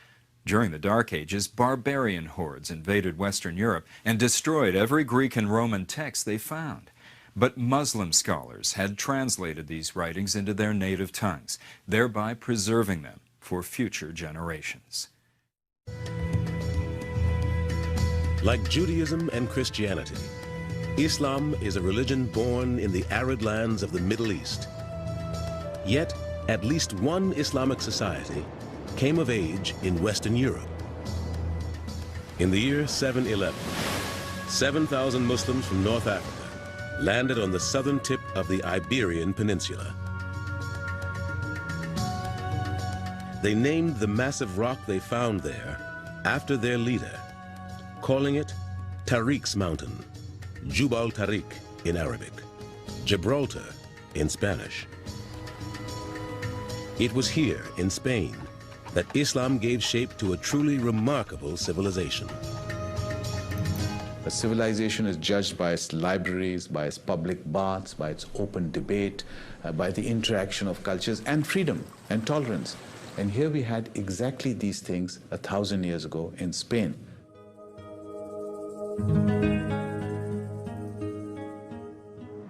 During the Dark Ages, barbarian hordes invaded Western Europe and destroyed every Greek and Roman text they found. But Muslim scholars had translated these writings into their native tongues, thereby preserving them for future generations. Like Judaism and Christianity, Islam is a religion born in the arid lands of the Middle East. Yet, at least one Islamic society came of age in Western Europe. In the year 711, 7,000 Muslims from North Africa landed on the southern tip of the Iberian Peninsula. They named the massive rock they found there after their leader, calling it Tariq's Mountain, Jubal Tariq in Arabic, Gibraltar in Spanish. It was here in Spain that Islam gave shape to a truly remarkable civilization. A civilization is judged by its libraries, by its public baths, by its open debate, by the interaction of cultures and freedom and tolerance. And here we had exactly these things 1,000 years ago in Spain.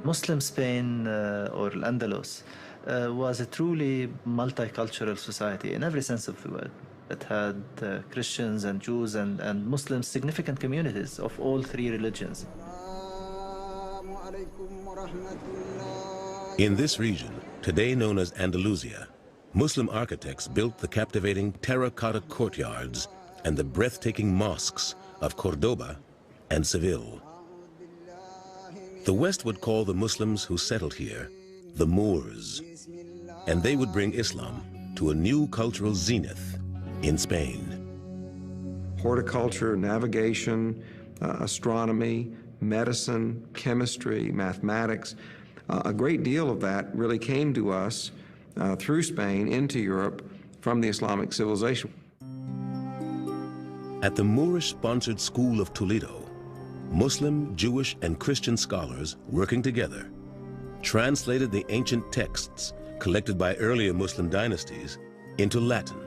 Muslim Spain or Al-Andalus was a truly multicultural society in every sense of the word. It had Christians and Jews and Muslims, significant communities of all 3 religions. In this region, today known as Andalusia, Muslim architects built the captivating terracotta courtyards and the breathtaking mosques of Cordoba and Seville. The West would call the Muslims who settled here the Moors, and they would bring Islam to a new cultural zenith in Spain. Horticulture, navigation, astronomy, medicine, chemistry, mathematics, a great deal of that really came to us through Spain into Europe from the Islamic civilization. At the Moorish-sponsored School of Toledo, Muslim, Jewish, and Christian scholars working together translated the ancient texts collected by earlier Muslim dynasties into Latin,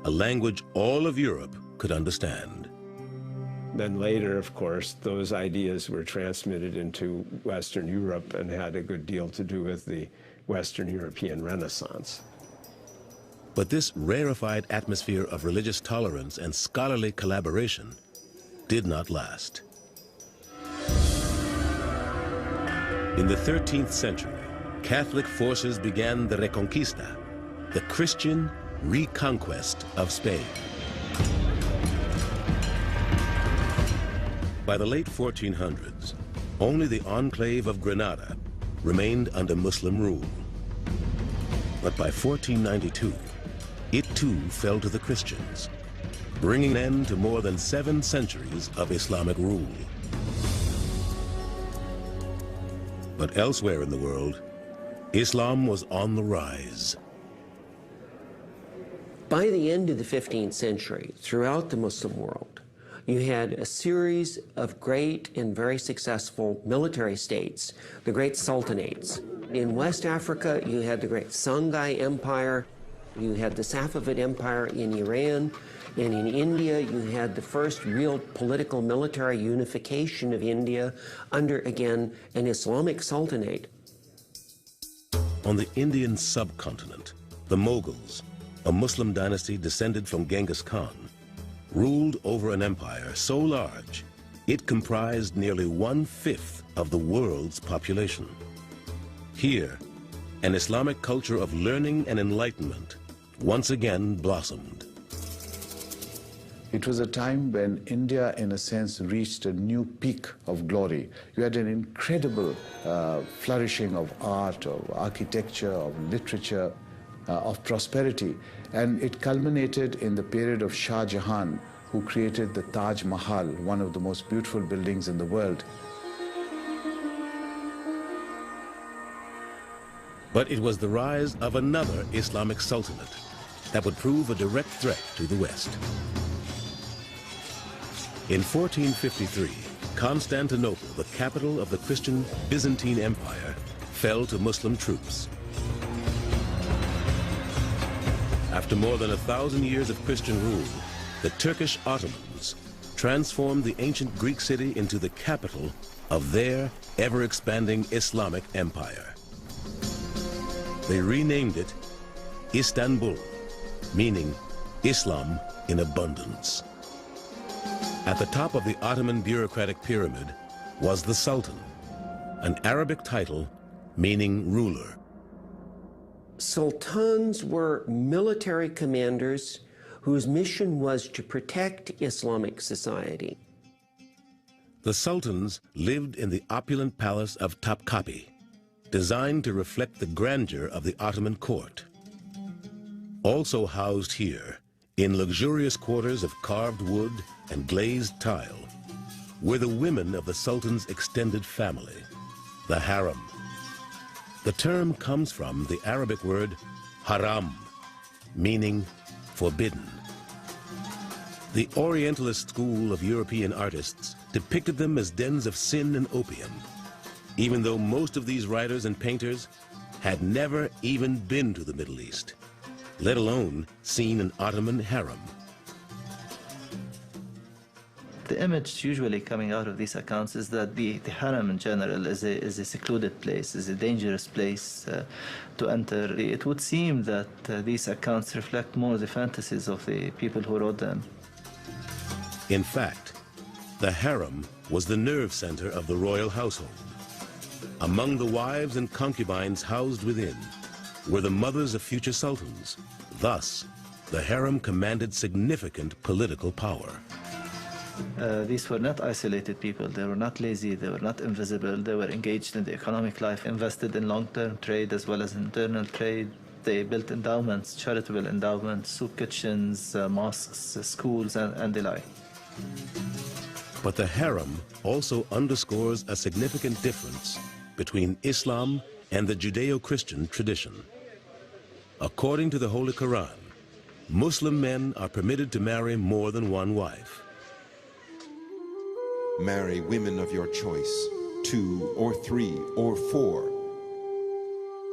a language all of Europe could understand. Then later, of course, those ideas were transmitted into Western Europe and had a good deal to do with the Western European Renaissance. But this rarefied atmosphere of religious tolerance and scholarly collaboration did not last. In the 13th century, Catholic forces began the Reconquista, the Christian reconquest of Spain. By the late 1400s, only the enclave of Granada remained under Muslim rule. But by 1492, it too fell to the Christians, bringing an end to more than 7 centuries of Islamic rule. But elsewhere in the world, Islam was on the rise. By the end of the 15th century, throughout the Muslim world, you had a series of great and very successful military states, the great sultanates. In West Africa, you had the great Songhai Empire, you had the Safavid Empire in Iran, and in India, you had the first real political military unification of India under, again, an Islamic sultanate. On the Indian subcontinent, the Mughals, a Muslim dynasty descended from Genghis Khan, ruled over an empire so large, it comprised nearly 1/5 of the world's population. Here, an Islamic culture of learning and enlightenment once again blossomed. It was a time when India, in a sense, reached a new peak of glory. You had an incredible flourishing of art, of architecture, of literature, of prosperity. And it culminated in the period of Shah Jahan, who created the Taj Mahal, one of the most beautiful buildings in the world. But it was the rise of another Islamic sultanate that would prove a direct threat to the West. In 1453, Constantinople, the capital of the Christian Byzantine Empire, fell to Muslim troops. After more than 1,000 years of Christian rule, the Turkish Ottomans transformed the ancient Greek city into the capital of their ever-expanding Islamic empire. They renamed it Istanbul, meaning Islam in abundance. At the top of the Ottoman bureaucratic pyramid was the Sultan, an Arabic title meaning ruler. Sultans were military commanders whose mission was to protect Islamic society. The sultans lived in the opulent palace of Topkapi, designed to reflect the grandeur of the Ottoman court. Also housed here, in luxurious quarters of carved wood and glazed tile, were the women of the sultan's extended family, the harem. The term comes from the Arabic word haram, meaning forbidden. The Orientalist school of European artists depicted them as dens of sin and opium, even though most of these writers and painters had never even been to the Middle East, let alone seen an Ottoman harem. The image usually coming out of these accounts is that the harem in general is a secluded place, is a dangerous place to enter. It would seem that these accounts reflect more the fantasies of the people who wrote them. In fact, the harem was the nerve center of the royal household. Among the wives and concubines housed within were the mothers of future sultans. Thus, the harem commanded significant political power. These were not isolated people. They were not lazy. They were not invisible. They were engaged in the economic life, invested in long-term trade as well as internal trade. They built endowments, charitable endowments, soup kitchens, mosques, schools, and the like. But the harem also underscores a significant difference between Islam and the Judeo-Christian tradition. According to the Holy Quran, Muslim men are permitted to marry more than one wife. Marry women of your choice, 2 or 3 or 4.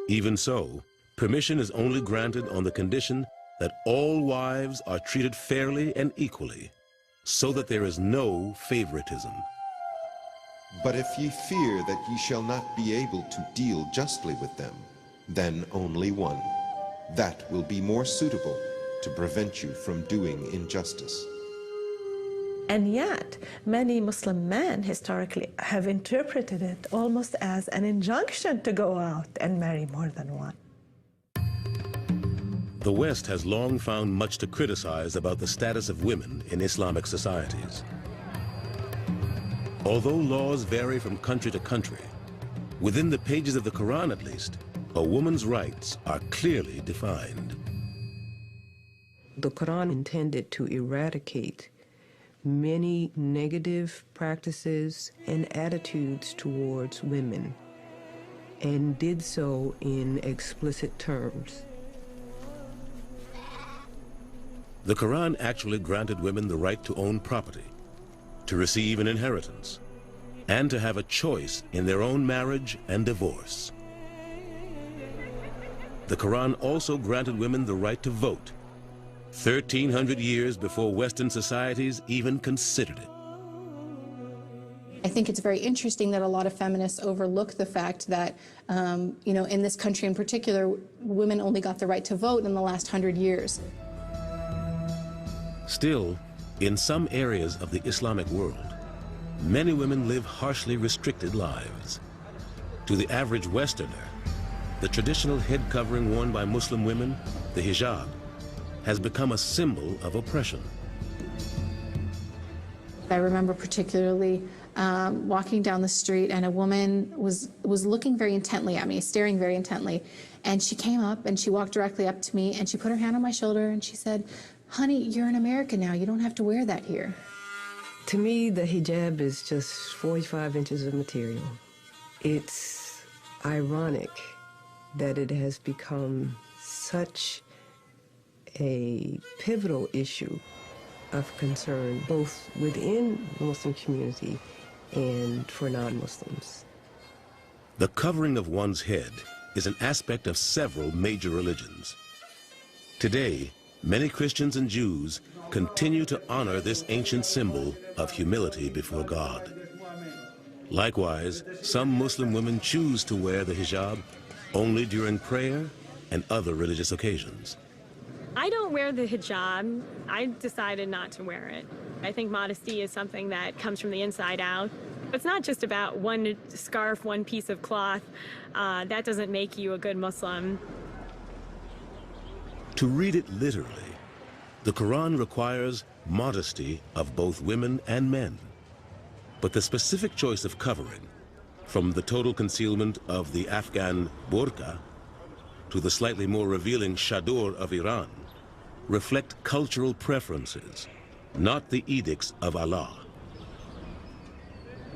Even so, permission is only granted on the condition that all wives are treated fairly and equally, so that there is no favoritism. But if ye fear that ye shall not be able to deal justly with them, then only one. That will be more suitable to prevent you from doing injustice. And yet, many Muslim men historically have interpreted it almost as an injunction to go out and marry more than one. The West has long found much to criticize about the status of women in Islamic societies. Although laws vary from country to country, within the pages of the Quran at least, a woman's rights are clearly defined. The Quran intended to eradicate many negative practices and attitudes towards women, and did so in explicit terms. The Quran actually granted women the right to own property, to receive an inheritance, and to have a choice in their own marriage and divorce. The Quran also granted women the right to vote, 1,300 years before Western societies even considered it. I think it's very interesting that a lot of feminists overlook the fact that, in this country in particular, women only got the right to vote in the last 100 years. Still, in some areas of the Islamic world, many women live harshly restricted lives. To the average Westerner, the traditional head covering worn by Muslim women, the hijab, has become a symbol of oppression. I remember particularly walking down the street, and a woman was looking very intently at me, staring very intently. And she came up and she walked directly up to me and she put her hand on my shoulder and she said, "Honey, you're in America now. You don't have to wear that here." To me, the hijab is just 45 inches of material. It's ironic that it has become such a pivotal issue of concern, both within the Muslim community and for non-Muslims. The covering of one's head is an aspect of several major religions. Today, many Christians and Jews continue to honor this ancient symbol of humility before God. Likewise, some Muslim women choose to wear the hijab only during prayer and other religious occasions. I don't wear the hijab. I decided not to wear it. I think modesty is something that comes from the inside out. It's not just about one scarf, one piece of cloth. That doesn't make you a good Muslim. To read it literally, the Quran requires modesty of both women and men. But the specific choice of covering, from the total concealment of the Afghan burqa to the slightly more revealing chador of Iran, reflect cultural preferences, not the edicts of Allah.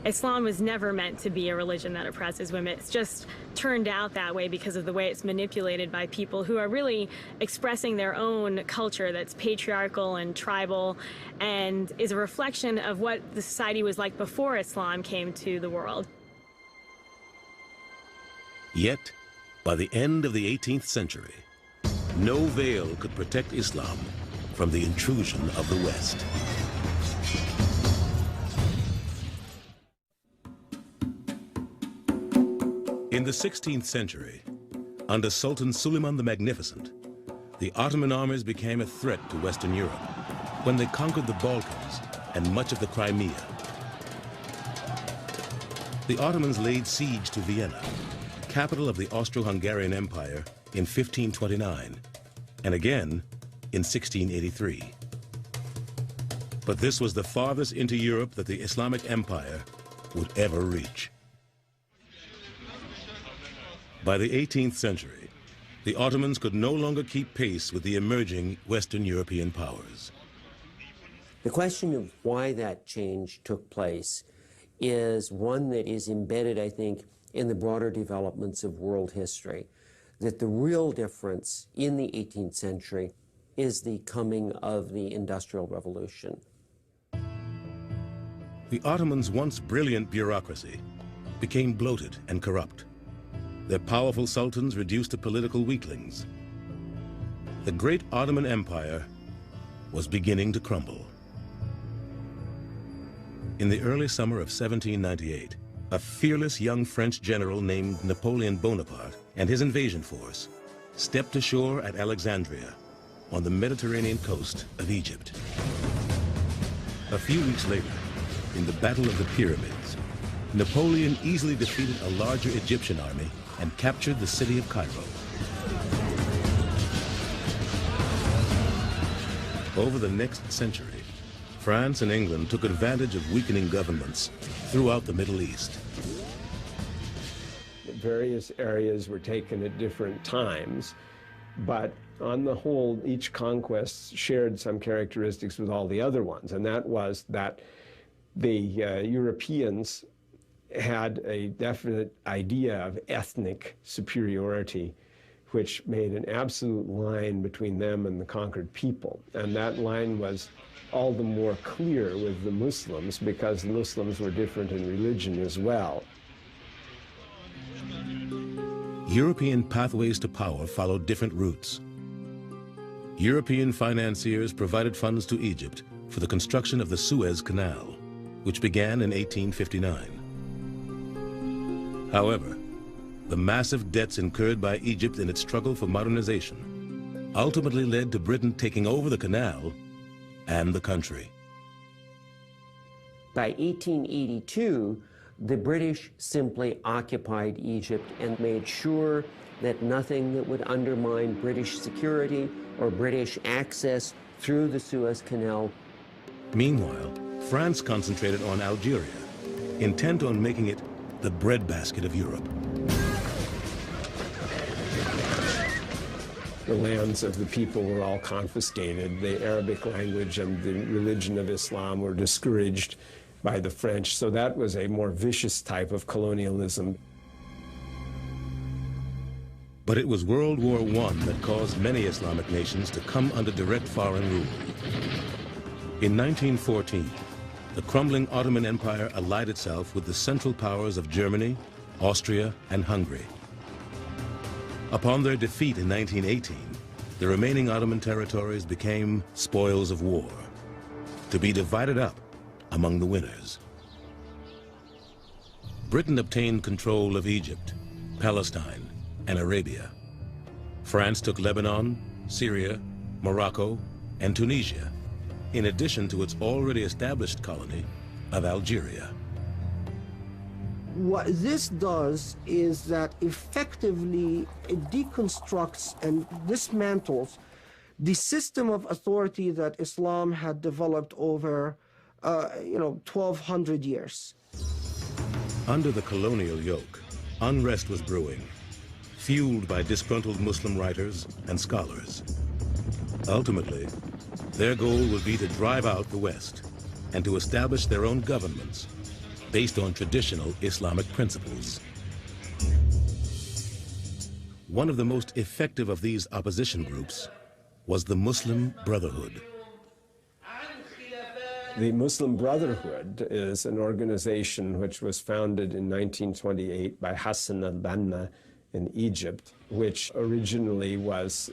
Islam was never meant to be a religion that oppresses women. It's just turned out that way because of the way it's manipulated by people who are really expressing their own culture that's patriarchal and tribal and is a reflection of what the society was like before Islam came to the world. Yet, by the end of the 18th century, no veil could protect Islam from the intrusion of the West. In the 16th century, under Sultan Suleiman the Magnificent, the Ottoman armies became a threat to Western Europe when they conquered the Balkans and much of the Crimea. The Ottomans laid siege to Vienna, capital of the Austro-Hungarian Empire, in 1529, and again in 1683. But this was the farthest into Europe that the Islamic Empire would ever reach. By the 18th century, the Ottomans could no longer keep pace with the emerging Western European powers. The question of why that change took place is one that is embedded, I think, in the broader developments of world history. That the real difference in the 18th century is the coming of the Industrial Revolution. The Ottomans' once brilliant bureaucracy became bloated and corrupt. Their powerful sultans reduced to political weaklings. The great Ottoman Empire was beginning to crumble. In the early summer of 1798, a fearless young French general named Napoleon Bonaparte and his invasion force stepped ashore at Alexandria on the Mediterranean coast of Egypt. A few weeks later, in the Battle of the Pyramids, Napoleon easily defeated a larger Egyptian army and captured the city of Cairo. Over the next century, France and England took advantage of weakening governments throughout the Middle East. Various areas were taken at different times, but on the whole, each conquest shared some characteristics with all the other ones, and that was that the Europeans had a definite idea of ethnic superiority, which made an absolute line between them and the conquered people. And that line was all the more clear with the Muslims because the Muslims were different in religion as well. European pathways to power followed different routes. European financiers provided funds to Egypt for the construction of the Suez Canal, which began in 1859. However, the massive debts incurred by Egypt in its struggle for modernization ultimately led to Britain taking over the canal and the country. By 1882, the British simply occupied Egypt and made sure that nothing that would undermine British security or British access through the Suez Canal. Meanwhile, France concentrated on Algeria, intent on making it the breadbasket of Europe. The lands of the people were all confiscated. The Arabic language and the religion of Islam were discouraged by the French, so that was a more vicious type of colonialism. But it was World War I that caused many Islamic nations to come under direct foreign rule. In 1914, the crumbling Ottoman Empire allied itself with the Central Powers of Germany, Austria, and Hungary. Upon their defeat in 1918, the remaining Ottoman territories became spoils of war, to be divided up among the winners. Britain obtained control of Egypt, Palestine, and Arabia. France took Lebanon, Syria, Morocco, and Tunisia, in addition to its already established colony of Algeria. What this does is that effectively it deconstructs and dismantles the system of authority that Islam had developed over 1,200 years. Under the colonial yoke, unrest was brewing, fueled by disgruntled Muslim writers and scholars. Ultimately, their goal would be to drive out the West and to establish their own governments based on traditional Islamic principles. One of the most effective of these opposition groups was the Muslim Brotherhood. The Muslim Brotherhood is an organization which was founded in 1928 by Hassan al-Banna in Egypt, which originally was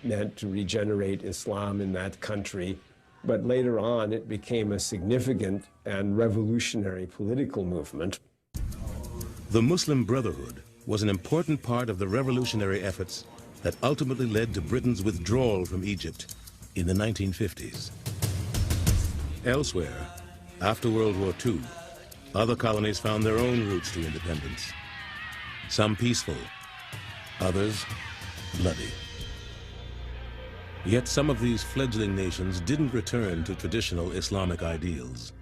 meant to regenerate Islam in that country. But later on, it became a significant and revolutionary political movement. The Muslim Brotherhood was an important part of the revolutionary efforts that ultimately led to Britain's withdrawal from Egypt in the 1950s. Elsewhere, after World War II, other colonies found their own routes to independence. Some peaceful, others bloody. Yet some of these fledgling nations didn't return to traditional Islamic ideals.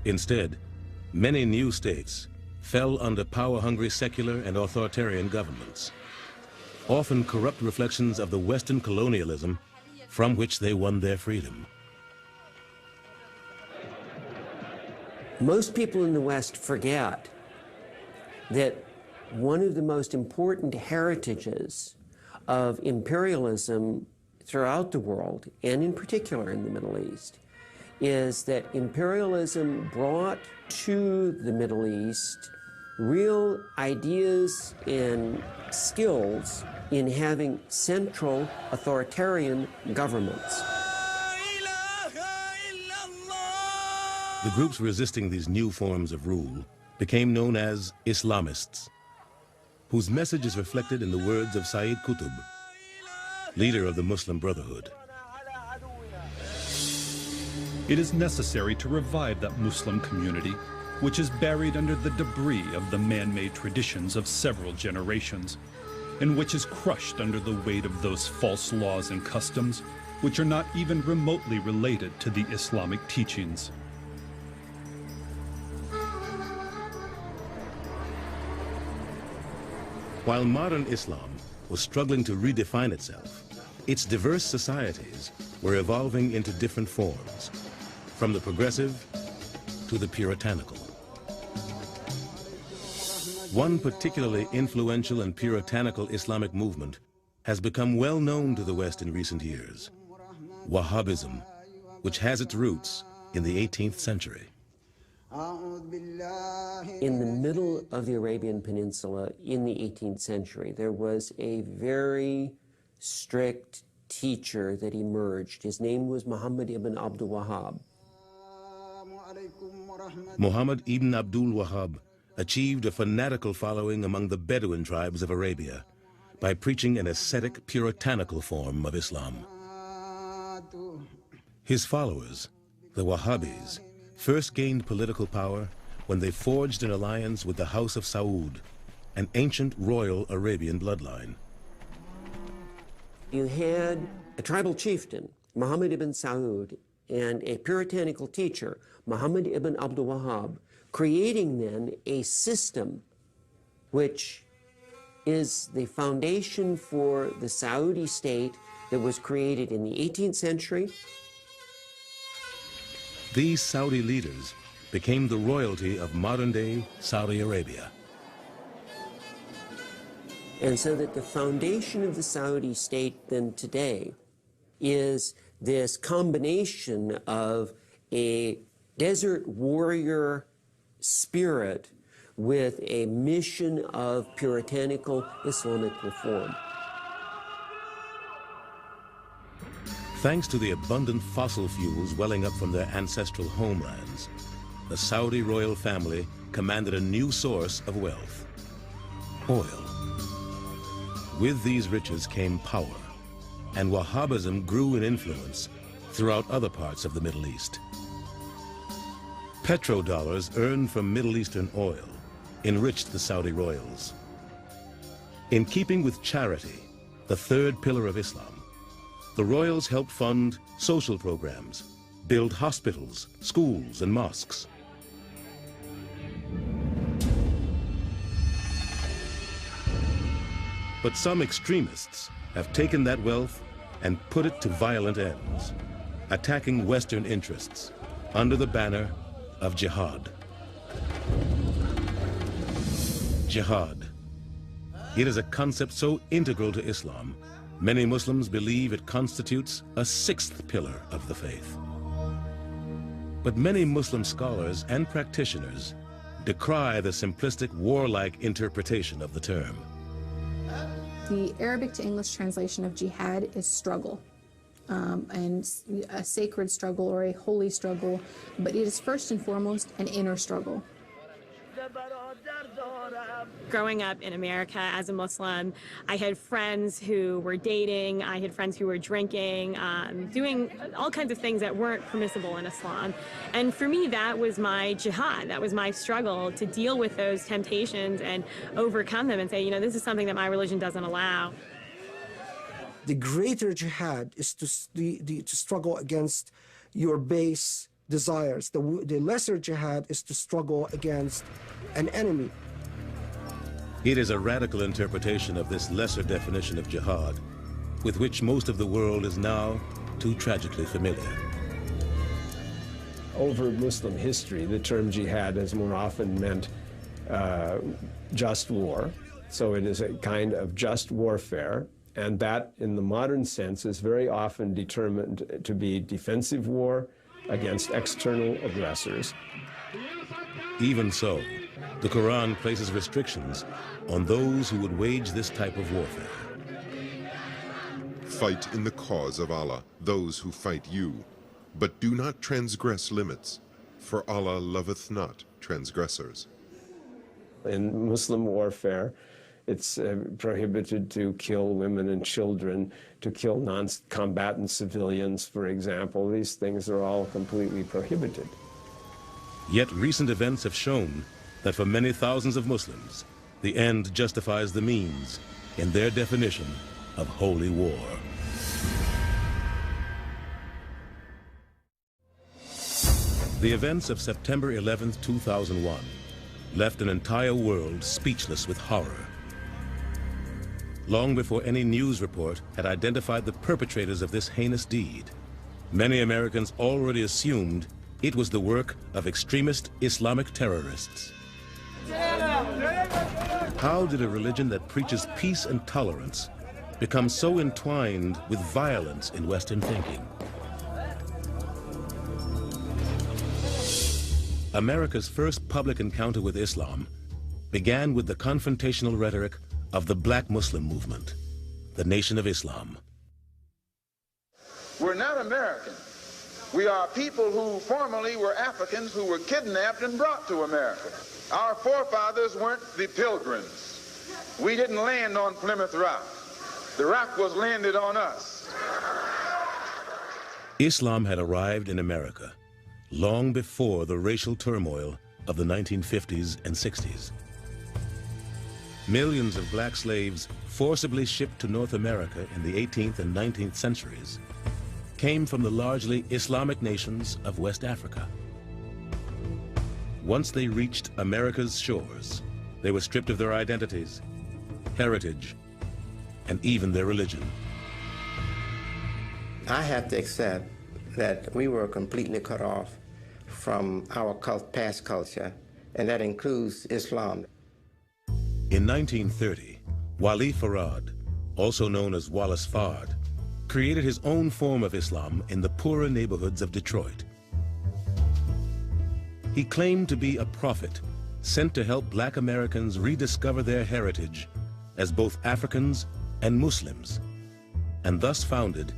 Instead, many new states fell under power-hungry secular and authoritarian governments, often corrupt reflections of the Western colonialism from which they won their freedom. Most people in the West forget that one of the most important heritages of imperialism throughout the world, and in particular in the Middle East, is that imperialism brought to the Middle East real ideas and skills in having central authoritarian governments. The groups resisting these new forms of rule became known as Islamists, whose message is reflected in the words of Sayyid Qutb, leader of the Muslim Brotherhood. It is necessary to revive that Muslim community, which is buried under the debris of the man-made traditions of several generations, and which is crushed under the weight of those false laws and customs which are not even remotely related to the Islamic teachings. While modern Islam was struggling to redefine itself, its diverse societies were evolving into different forms, from the progressive to the puritanical. One particularly influential and puritanical Islamic movement has become well known to the West in recent years: Wahhabism, which has its roots in the 18th century. In the middle of the Arabian Peninsula in the 18th century, there was a very strict teacher that emerged. His name was Muhammad ibn Abdul Wahhab. Muhammad ibn Abdul Wahhab achieved a fanatical following among the Bedouin tribes of Arabia by preaching an ascetic, puritanical form of Islam. His followers, the Wahhabis, first gained political power when they forged an alliance with the House of Saud, an ancient royal Arabian bloodline. You had a tribal chieftain, Muhammad ibn Saud, and a puritanical teacher, Muhammad ibn Abdul Wahhab, creating then a system which is the foundation for the Saudi state that was created in the 18th century. These Saudi leaders became the royalty of modern-day Saudi Arabia. And so that the foundation of the Saudi state then today is this combination of a desert warrior spirit with a mission of puritanical Islamic reform. Thanks to the abundant fossil fuels welling up from their ancestral homelands, the Saudi royal family commanded a new source of wealth: oil. With these riches came power, and Wahhabism grew in influence throughout other parts of the Middle East. Petrodollars earned from Middle Eastern oil enriched the Saudi royals. In keeping with charity, the third pillar of Islam, the royals helped fund social programs, build hospitals, schools, and mosques. But some extremists have taken that wealth and put it to violent ends, attacking Western interests under the banner of jihad. Jihad. It is a concept so integral to Islam, many Muslims believe it constitutes a sixth pillar of the faith. But many Muslim scholars and practitioners decry the simplistic warlike interpretation of the term. The Arabic to English translation of jihad is struggle, and a sacred struggle or a holy struggle, but it is first and foremost an inner struggle. Growing up in America as a Muslim, I had friends who were dating, I had friends who were drinking, doing all kinds of things that weren't permissible in Islam. And for me, that was my jihad. That was my struggle to deal with those temptations and overcome them and say, you know, this is something that my religion doesn't allow. The greater jihad is to struggle against your base desires. The lesser jihad is to struggle against an enemy. It is a radical interpretation of this lesser definition of jihad, with which most of the world is now too tragically familiar. Over Muslim history, the term jihad has more often meant just war. So it is a kind of just warfare, and that, in the modern sense, is very often determined to be defensive war against external aggressors. Even so, the Quran places restrictions on those who would wage this type of warfare. Fight in the cause of Allah, those who fight you, but do not transgress limits, for Allah loveth not transgressors. In Muslim warfare, It's prohibited to kill women and children, to kill non-combatant civilians, for example. These things are all completely prohibited. Yet recent events have shown that for many thousands of Muslims, the end justifies the means in their definition of holy war. The events of September 11, 2001, left an entire world speechless with horror. Long before any news report had identified the perpetrators of this heinous deed, many Americans already assumed it was the work of extremist Islamic terrorists. How did a religion that preaches peace and tolerance become so entwined with violence in Western thinking? America's first public encounter with Islam began with the confrontational rhetoric of the Black Muslim movement, the Nation of Islam. We're not American. We are people who formerly were Africans who were kidnapped and brought to America. Our forefathers weren't the Pilgrims. We didn't land on Plymouth Rock. The rock was landed on us. Islam had arrived in America long before the racial turmoil of the 1950s and 60s. Millions of black slaves forcibly shipped to North America in the 18th and 19th centuries came from the largely Islamic nations of West Africa. Once they reached America's shores, they were stripped of their identities, heritage, and even their religion. I have to accept that we were completely cut off from our past culture, and that includes Islam. In 1930, Wali Farad, also known as Wallace Fard, created his own form of Islam in the poorer neighborhoods of Detroit. He claimed to be a prophet sent to help black Americans rediscover their heritage as both Africans and Muslims, and thus founded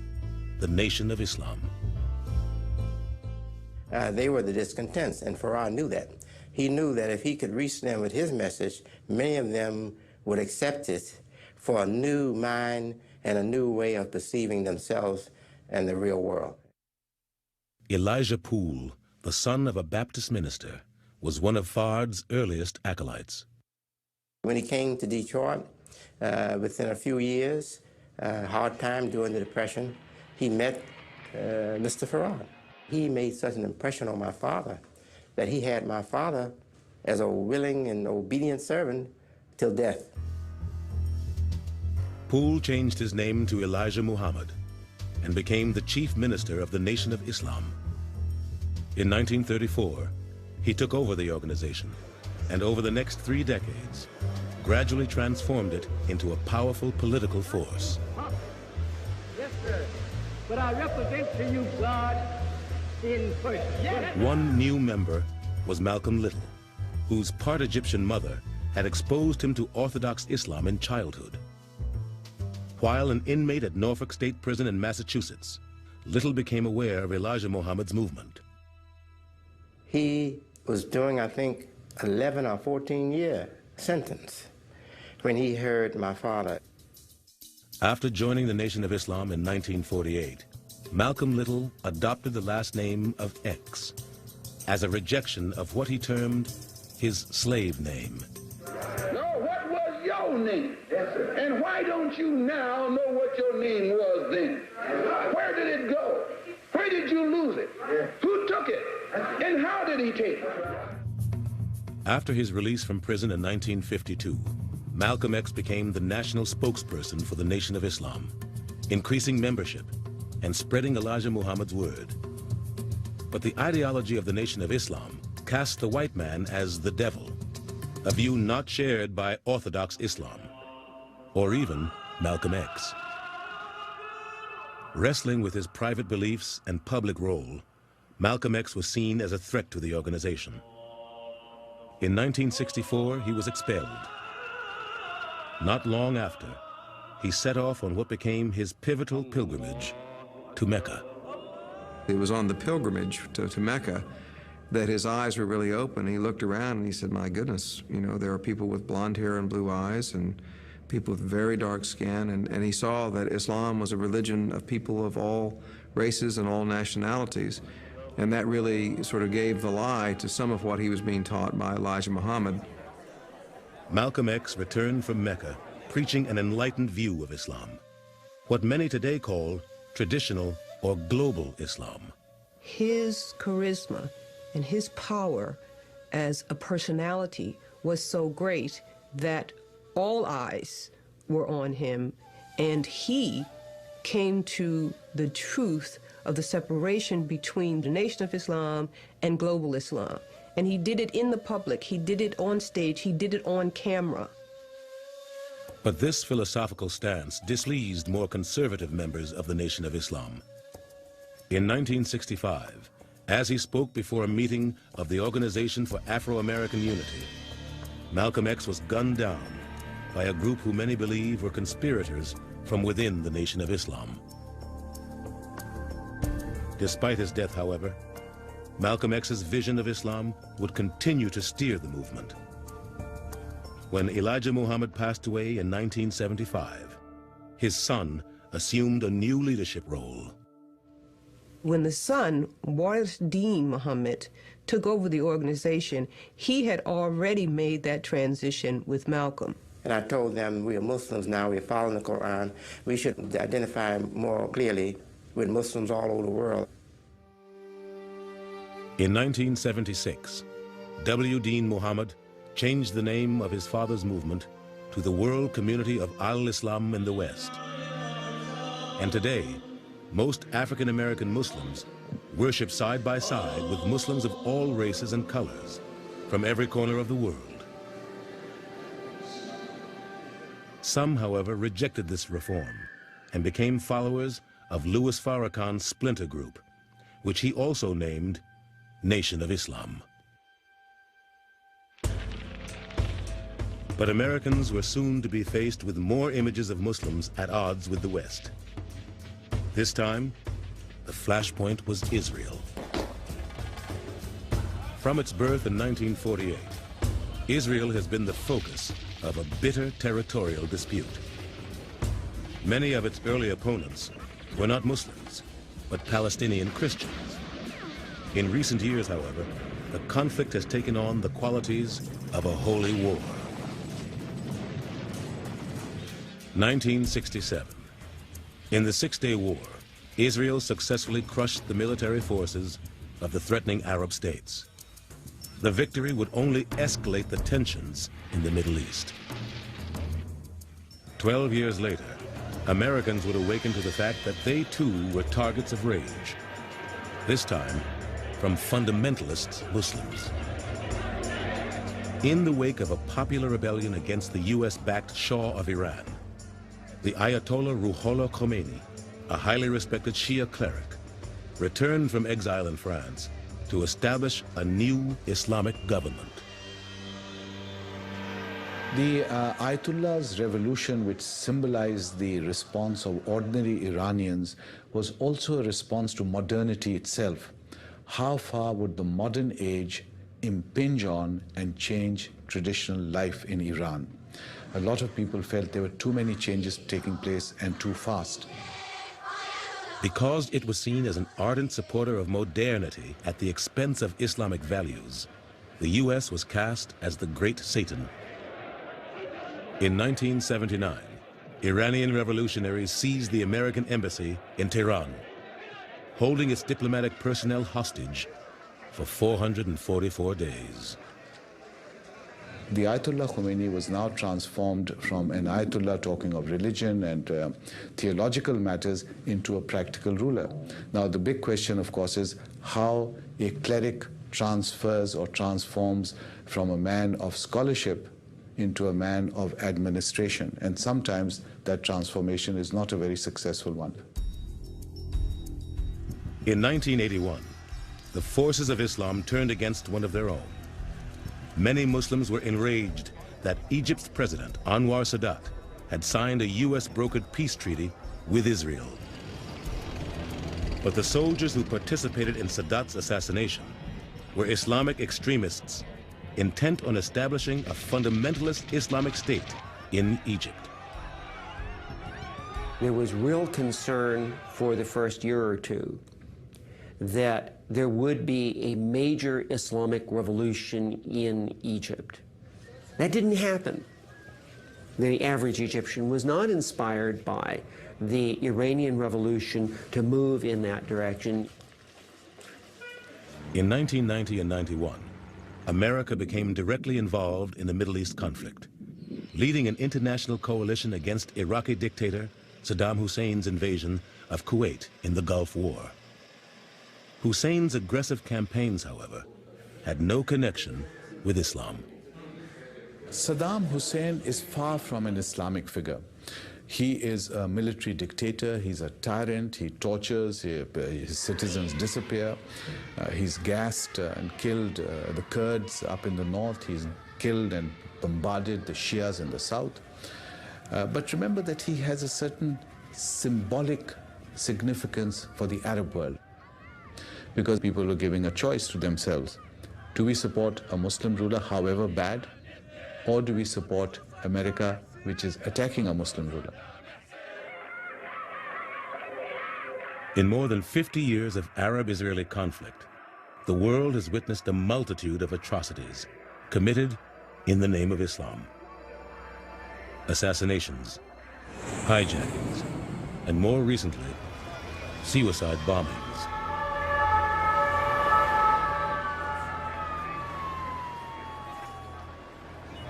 the Nation of Islam. They were the discontents, and Farad knew that. He knew that if he could reach them with his message, many of them would accept it for a new mind and a new way of perceiving themselves and the real world. Elijah Poole, the son of a Baptist minister, was one of Fard's earliest acolytes. When he came to Detroit, within a few years, hard time during the Depression, he met Mr. Farad. He made such an impression on my father that he had my father as a willing and obedient servant till death. Poole changed his name to Elijah Muhammad and became the chief minister of the Nation of Islam. In 1934, he took over the organization, and over the next 3 decades, gradually transformed it into a powerful political force. Yes, sir. But I represent to you God in person. One new member was Malcolm Little, whose part Egyptian mother had exposed him to Orthodox Islam in childhood. While an inmate at Norfolk State Prison in Massachusetts, Little became aware of Elijah Muhammad's movement. He was doing, I think, 11 or 14-year sentence when he heard my father. After joining the Nation of Islam in 1948, Malcolm Little adopted the last name of X as a rejection of what he termed his slave name. No, what was your name? Yes, sir. And why don't you now know what your name was then? Where did it go? Where did you lose it? Who took it? And how did he take it? After his release from prison in 1952, Malcolm X became the national spokesperson for the Nation of Islam, increasing membership and spreading Elijah Muhammad's word. But the ideology of the Nation of Islam cast the white man as the devil, a view not shared by Orthodox Islam, or even Malcolm X. Wrestling with his private beliefs and public role, Malcolm X was seen as a threat to the organization. In 1964, he was expelled. Not long after, he set off on what became his pivotal pilgrimage to Mecca. It was on the pilgrimage to Mecca that his eyes were really open. He looked around and he said, my goodness, you know, there are people with blonde hair and blue eyes and people with very dark skin, and he saw that Islam was a religion of people of all races and all nationalities. And that really sort of gave the lie to some of what he was being taught by Elijah Muhammad. Malcolm X returned from Mecca, preaching an enlightened view of Islam, what many today call traditional or global Islam. His charisma and his power as a personality was so great that all eyes were on him, and he came to the truth of the separation between the Nation of Islam and global Islam. And he did it in the public, he did it on stage, he did it on camera. But this philosophical stance displeased more conservative members of the Nation of Islam. In 1965, as he spoke before a meeting of the Organization for Afro-American Unity, Malcolm X was gunned down by a group who many believe were conspirators from within the Nation of Islam. Despite his death, however, Malcolm X's vision of Islam would continue to steer the movement. When Elijah Muhammad passed away in 1975, his son assumed a new leadership role. When the son, Waris Dean Muhammad, took over the organization, he had already made that transition with Malcolm. And I told them, we are Muslims now, we're following the Quran. We should identify more clearly with Muslims all over the world. In 1976, W. Dean Muhammad changed the name of his father's movement to the World Community of Al-Islam in the West. And today, most African American Muslims worship side by side with Muslims of all races and colors from every corner of the world. Some, however, rejected this reform and became followers of Louis Farrakhan's splinter group, which he also named Nation of Islam. But Americans were soon to be faced with more images of Muslims at odds with the West. This time, the flashpoint was Israel. From its birth in 1948, Israel has been the focus of a bitter territorial dispute. Many of its early opponents were not Muslims, but Palestinian Christians. In recent years, however, the conflict has taken on the qualities of a holy war. 1967. In the Six-Day War, Israel successfully crushed the military forces of the threatening Arab states. The victory would only escalate the tensions in the Middle East. 12 years later, Americans would awaken to the fact that they too were targets of rage, this time from fundamentalist Muslims. In the wake of a popular rebellion against the US-backed Shah of Iran, the Ayatollah Ruhollah Khomeini, a highly respected Shia cleric, returned from exile in France to establish a new Islamic government. The Ayatollah's revolution, which symbolized the response of ordinary Iranians, was also a response to modernity itself. How far would the modern age impinge on and change traditional life in Iran? A lot of people felt there were too many changes taking place and too fast. Because it was seen as an ardent supporter of modernity at the expense of Islamic values, the US was cast as the Great Satan. In 1979, Iranian revolutionaries seized the American embassy in Tehran, holding its diplomatic personnel hostage for 444 days. The Ayatollah Khomeini was now transformed from an Ayatollah talking of religion and theological matters into a practical ruler. Now the big question, of course, is how a cleric transfers or transforms from a man of scholarship into a man of administration. And sometimes that transformation is not a very successful one. In 1981, the forces of Islam turned against one of their own. Many Muslims were enraged that Egypt's president, Anwar Sadat, had signed a US-brokered peace treaty with Israel. But the soldiers who participated in Sadat's assassination were Islamic extremists intent on establishing a fundamentalist Islamic state in Egypt. There was real concern for the first year or two that there would be a major Islamic revolution in Egypt. That didn't happen. The average Egyptian was not inspired by the Iranian Revolution to move in that direction. In 1990 and 91, America became directly involved in the Middle East conflict, leading an international coalition against Iraqi dictator Saddam Hussein's invasion of Kuwait in the Gulf War. Hussein's aggressive campaigns, however, had no connection with Islam. Saddam Hussein is far from an Islamic figure. He is a military dictator, he's a tyrant, he tortures, his citizens disappear. He's gassed and killed the Kurds up in the north, he's killed and bombarded the Shias in the south. But remember that he has a certain symbolic significance for the Arab world, because people are giving a choice to themselves. Do we support a Muslim ruler, however bad, or do we support America, which is attacking a Muslim ruler? In more than 50 years of Arab-Israeli conflict, the world has witnessed a multitude of atrocities committed in the name of Islam. Assassinations, hijackings, and more recently, suicide bombings.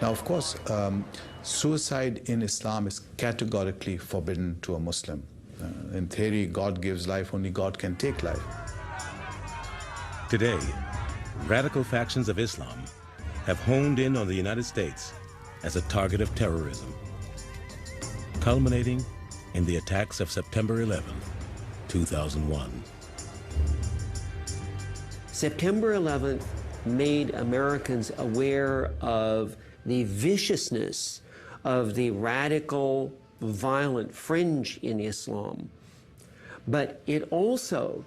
Now, of course, suicide in Islam is categorically forbidden to a Muslim. In theory, God gives life, only God can take life. Today, radical factions of Islam have honed in on the United States as a target of terrorism, culminating in the attacks of September 11, 2001. September 11th made Americans aware of the viciousness of the radical, violent fringe in Islam. But it also,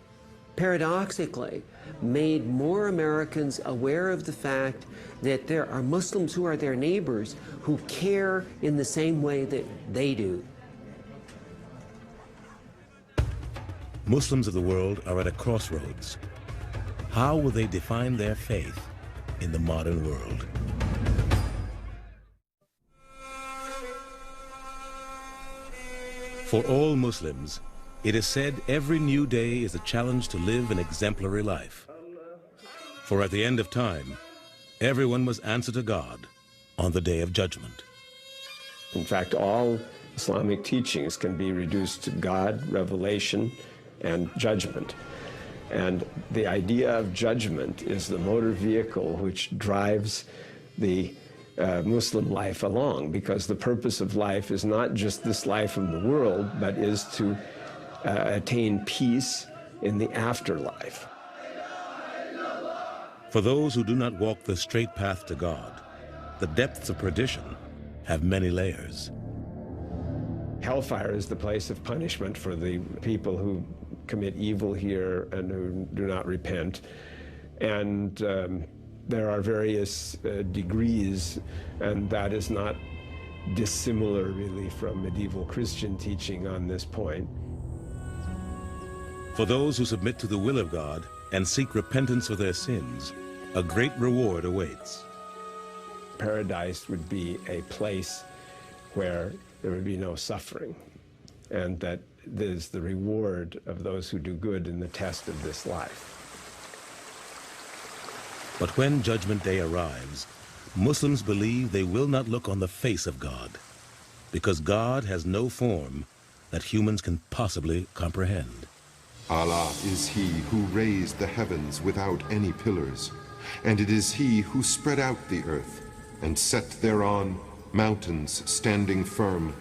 paradoxically, made more Americans aware of the fact that there are Muslims who are their neighbors who care in the same way that they do. Muslims of the world are at a crossroads. How will they define their faith in the modern world? For all Muslims, it is said every new day is a challenge to live an exemplary life. For at the end of time, everyone must answer to God on the day of judgment. In fact, all Islamic teachings can be reduced to God, revelation, and judgment. And the idea of judgment is the motor vehicle which drives the Muslim life along, because the purpose of life is not just this life of the world, but is to attain peace in the afterlife. For those who do not walk the straight path to God, the depths of perdition have many layers. Hellfire is the place of punishment for the people who commit evil here and who do not repent. And there are various degrees, and that is not dissimilar really from medieval Christian teaching on this point. For those who submit to the will of God and seek repentance for their sins, a great reward awaits. Paradise would be a place where there would be no suffering, and that is the reward of those who do good in the test of this life. But when Judgment Day arrives, Muslims believe they will not look on the face of God, because God has no form that humans can possibly comprehend. Allah is He who raised the heavens without any pillars, and it is He who spread out the earth and set thereon mountains standing firm,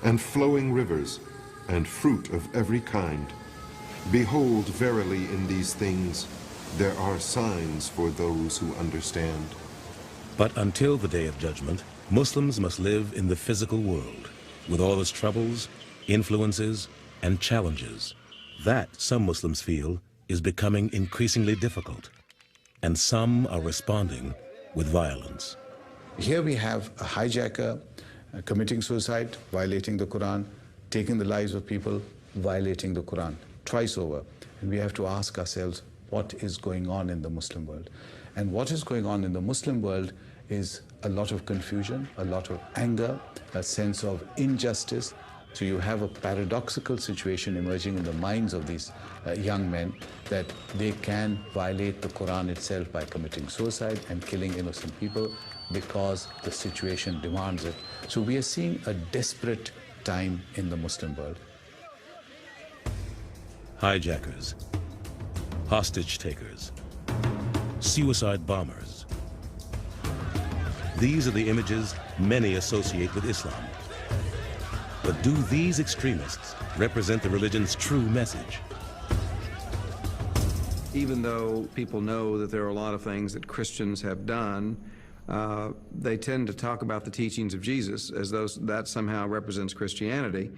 and flowing rivers, and fruit of every kind. Behold, verily in these things there are signs for those who understand. But until the Day of Judgment, Muslims must live in the physical world, with all its troubles, influences, and challenges. That, some Muslims feel, is becoming increasingly difficult. and some are responding with violence. Here we have a hijacker committing suicide, violating the Quran, taking the lives of people, violating the Quran, twice over. And we have to ask ourselves, what is going on in the Muslim world? And what is going on in the Muslim world is a lot of confusion, a lot of anger, a sense of injustice. So you have a paradoxical situation emerging in the minds of these young men that they can violate the Quran itself by committing suicide and killing innocent people because the situation demands it. So we are seeing a desperate time in the Muslim world. Hijackers, hostage takers, suicide bombers. These are the images many associate with Islam. But do these extremists represent the religion's true message? Even though people know that there are a lot of things that Christians have done, they tend to talk about the teachings of Jesus as though that somehow represents Christianity,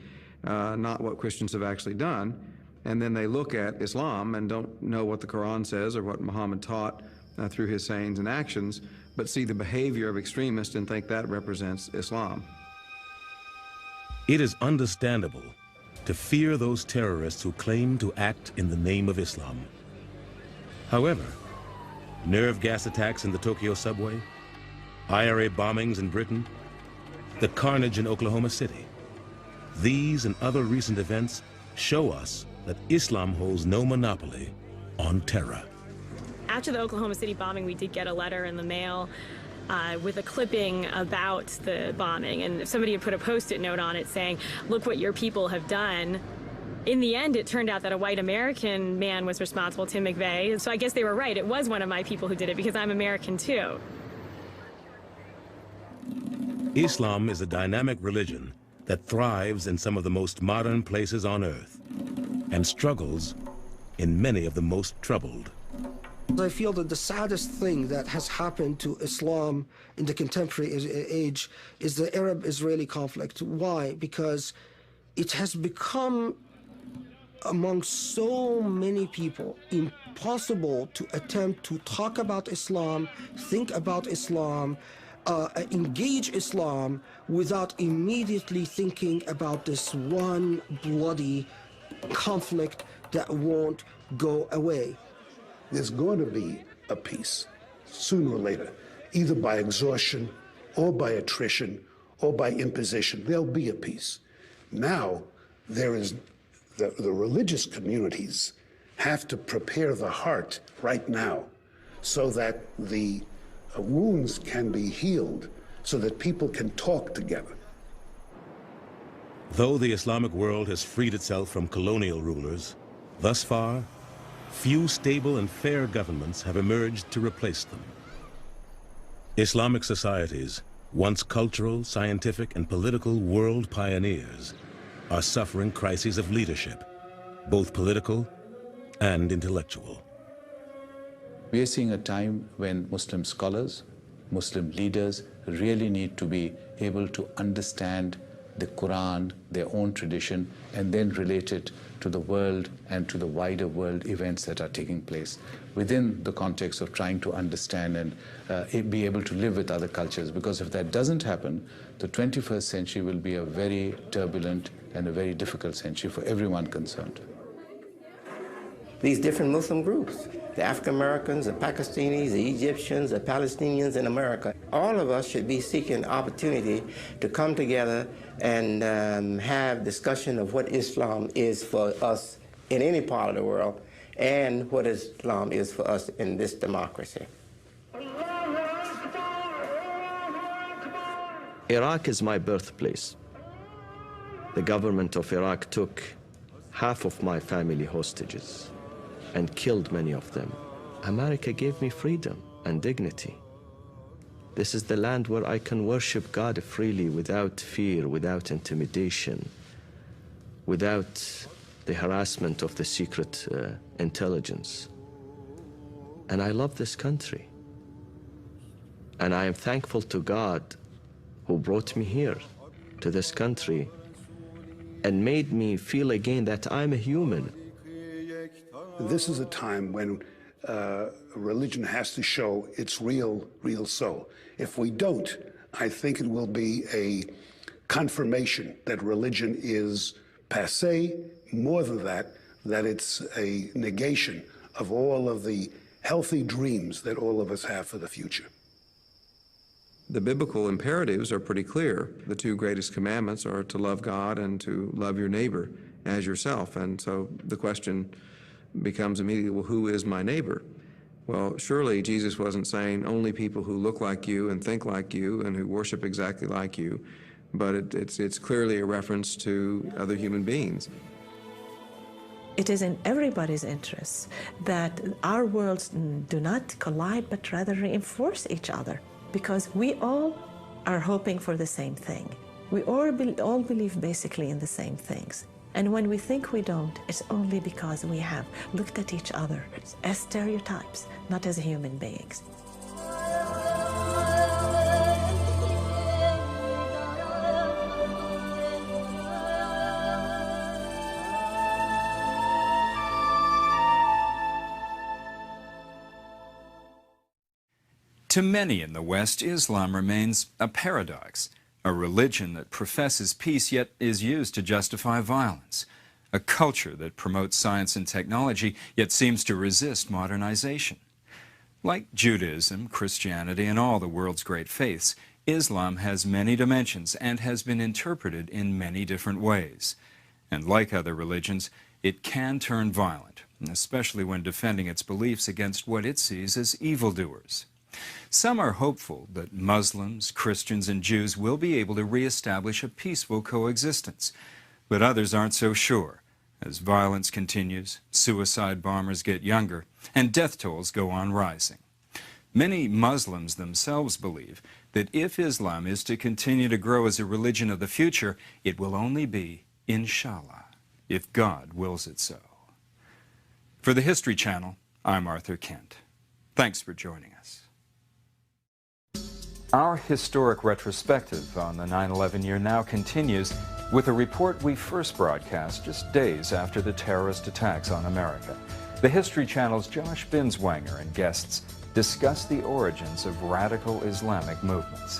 not what Christians have actually done. And then they look at Islam and don't know what the Quran says or what Muhammad taught through his sayings and actions, but see the behavior of extremists and think that represents Islam. It is understandable to fear those terrorists who claim to act in the name of Islam. However, nerve gas attacks in the Tokyo subway, IRA bombings in Britain, the carnage in Oklahoma City, these and other recent events show us that Islam holds no monopoly on terror. After the Oklahoma City bombing, we did get a letter in the mail with a clipping about the bombing, and somebody had put a post-it note on it saying, "Look what your people have done." In the end, it turned out that a white American man was responsible, Tim McVeigh, so I guess they were right. It was one of my people who did it because I'm American too. Islam is a dynamic religion that thrives in some of the most modern places on earth and struggles in many of the most troubled. I feel that the saddest thing that has happened to Islam in the contemporary age is the Arab-Israeli conflict. Why? Because it has become, among so many people, impossible to attempt to talk about Islam, think about Islam, engage Islam without immediately thinking about this one bloody conflict that won't go away. There's going to be a peace, sooner or later, either by exhaustion or by attrition or by imposition. There'll be a peace. Now, there is the religious communities have to prepare the heart right now so that the wounds can be healed, so that people can talk together. Though the Islamic world has freed itself from colonial rulers, thus far, few stable and fair governments have emerged to replace them. Islamic societies, once cultural, scientific, and political world pioneers, are suffering crises of leadership, both political and intellectual. We are seeing a time when Muslim scholars, Muslim leaders really need to be able to understand the Quran, their own tradition, and then relate it to the world and to the wider world events that are taking place within the context of trying to understand and be able to live with other cultures. Because if that doesn't happen, the 21st century will be a very turbulent and a very difficult century for everyone concerned. These different Muslim groups, the African Americans, the Pakistanis, the Egyptians, the Palestinians in America, all of us should be seeking opportunity to come together and have discussion of what Islam is for us in any part of the world and what Islam is for us in this democracy. Iraq is my birthplace. The government of Iraq took half of my family hostages and killed many of them. America gave me freedom and dignity. This is the land where I can worship God freely without fear, without intimidation, without the harassment of the secret intelligence. And I love this country. And I am thankful to God who brought me here to this country and made me feel again that I'm a human. This is a time when religion has to show its real soul. If we don't, I think it will be a confirmation that religion is passé, more than that it's a negation of all of the healthy dreams that all of us have for the future. The biblical imperatives are pretty clear. The two greatest commandments are to love God and to love your neighbor as yourself. And so the question becomes immediately, well, who is my neighbor? Well, surely Jesus wasn't saying only people who look like you and think like you and who worship exactly like you, but it's clearly a reference to other human beings. It is in everybody's interest that our worlds do not collide, but rather reinforce each other, because we all are hoping for the same thing. We all believe basically in the same things. And when we think we don't, it's only because we have looked at each other as stereotypes, not as human beings. To many in the West, Islam remains a paradox, a religion that professes peace yet is used to justify violence, a culture that promotes science and technology yet seems to resist modernization. Like Judaism, Christianity, and all the world's great faiths, Islam has many dimensions and has been interpreted in many different ways. And like other religions, it can turn violent, especially when defending its beliefs against what it sees as evildoers. Some are hopeful that Muslims, Christians, and Jews will be able to reestablish a peaceful coexistence, but others aren't so sure. As violence continues, suicide bombers get younger, and death tolls go on rising. Many Muslims themselves believe that if Islam is to continue to grow as a religion of the future, it will only be, inshallah, if God wills it so. For the History Channel, I'm Arthur Kent. Thanks for joining us. Our historic retrospective on the 9/11 year now continues with a report we first broadcast just days after the terrorist attacks on America. The History Channel's Josh Binswanger and guests discuss the origins of radical Islamic movements.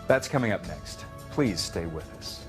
That's coming up next. Please stay with us.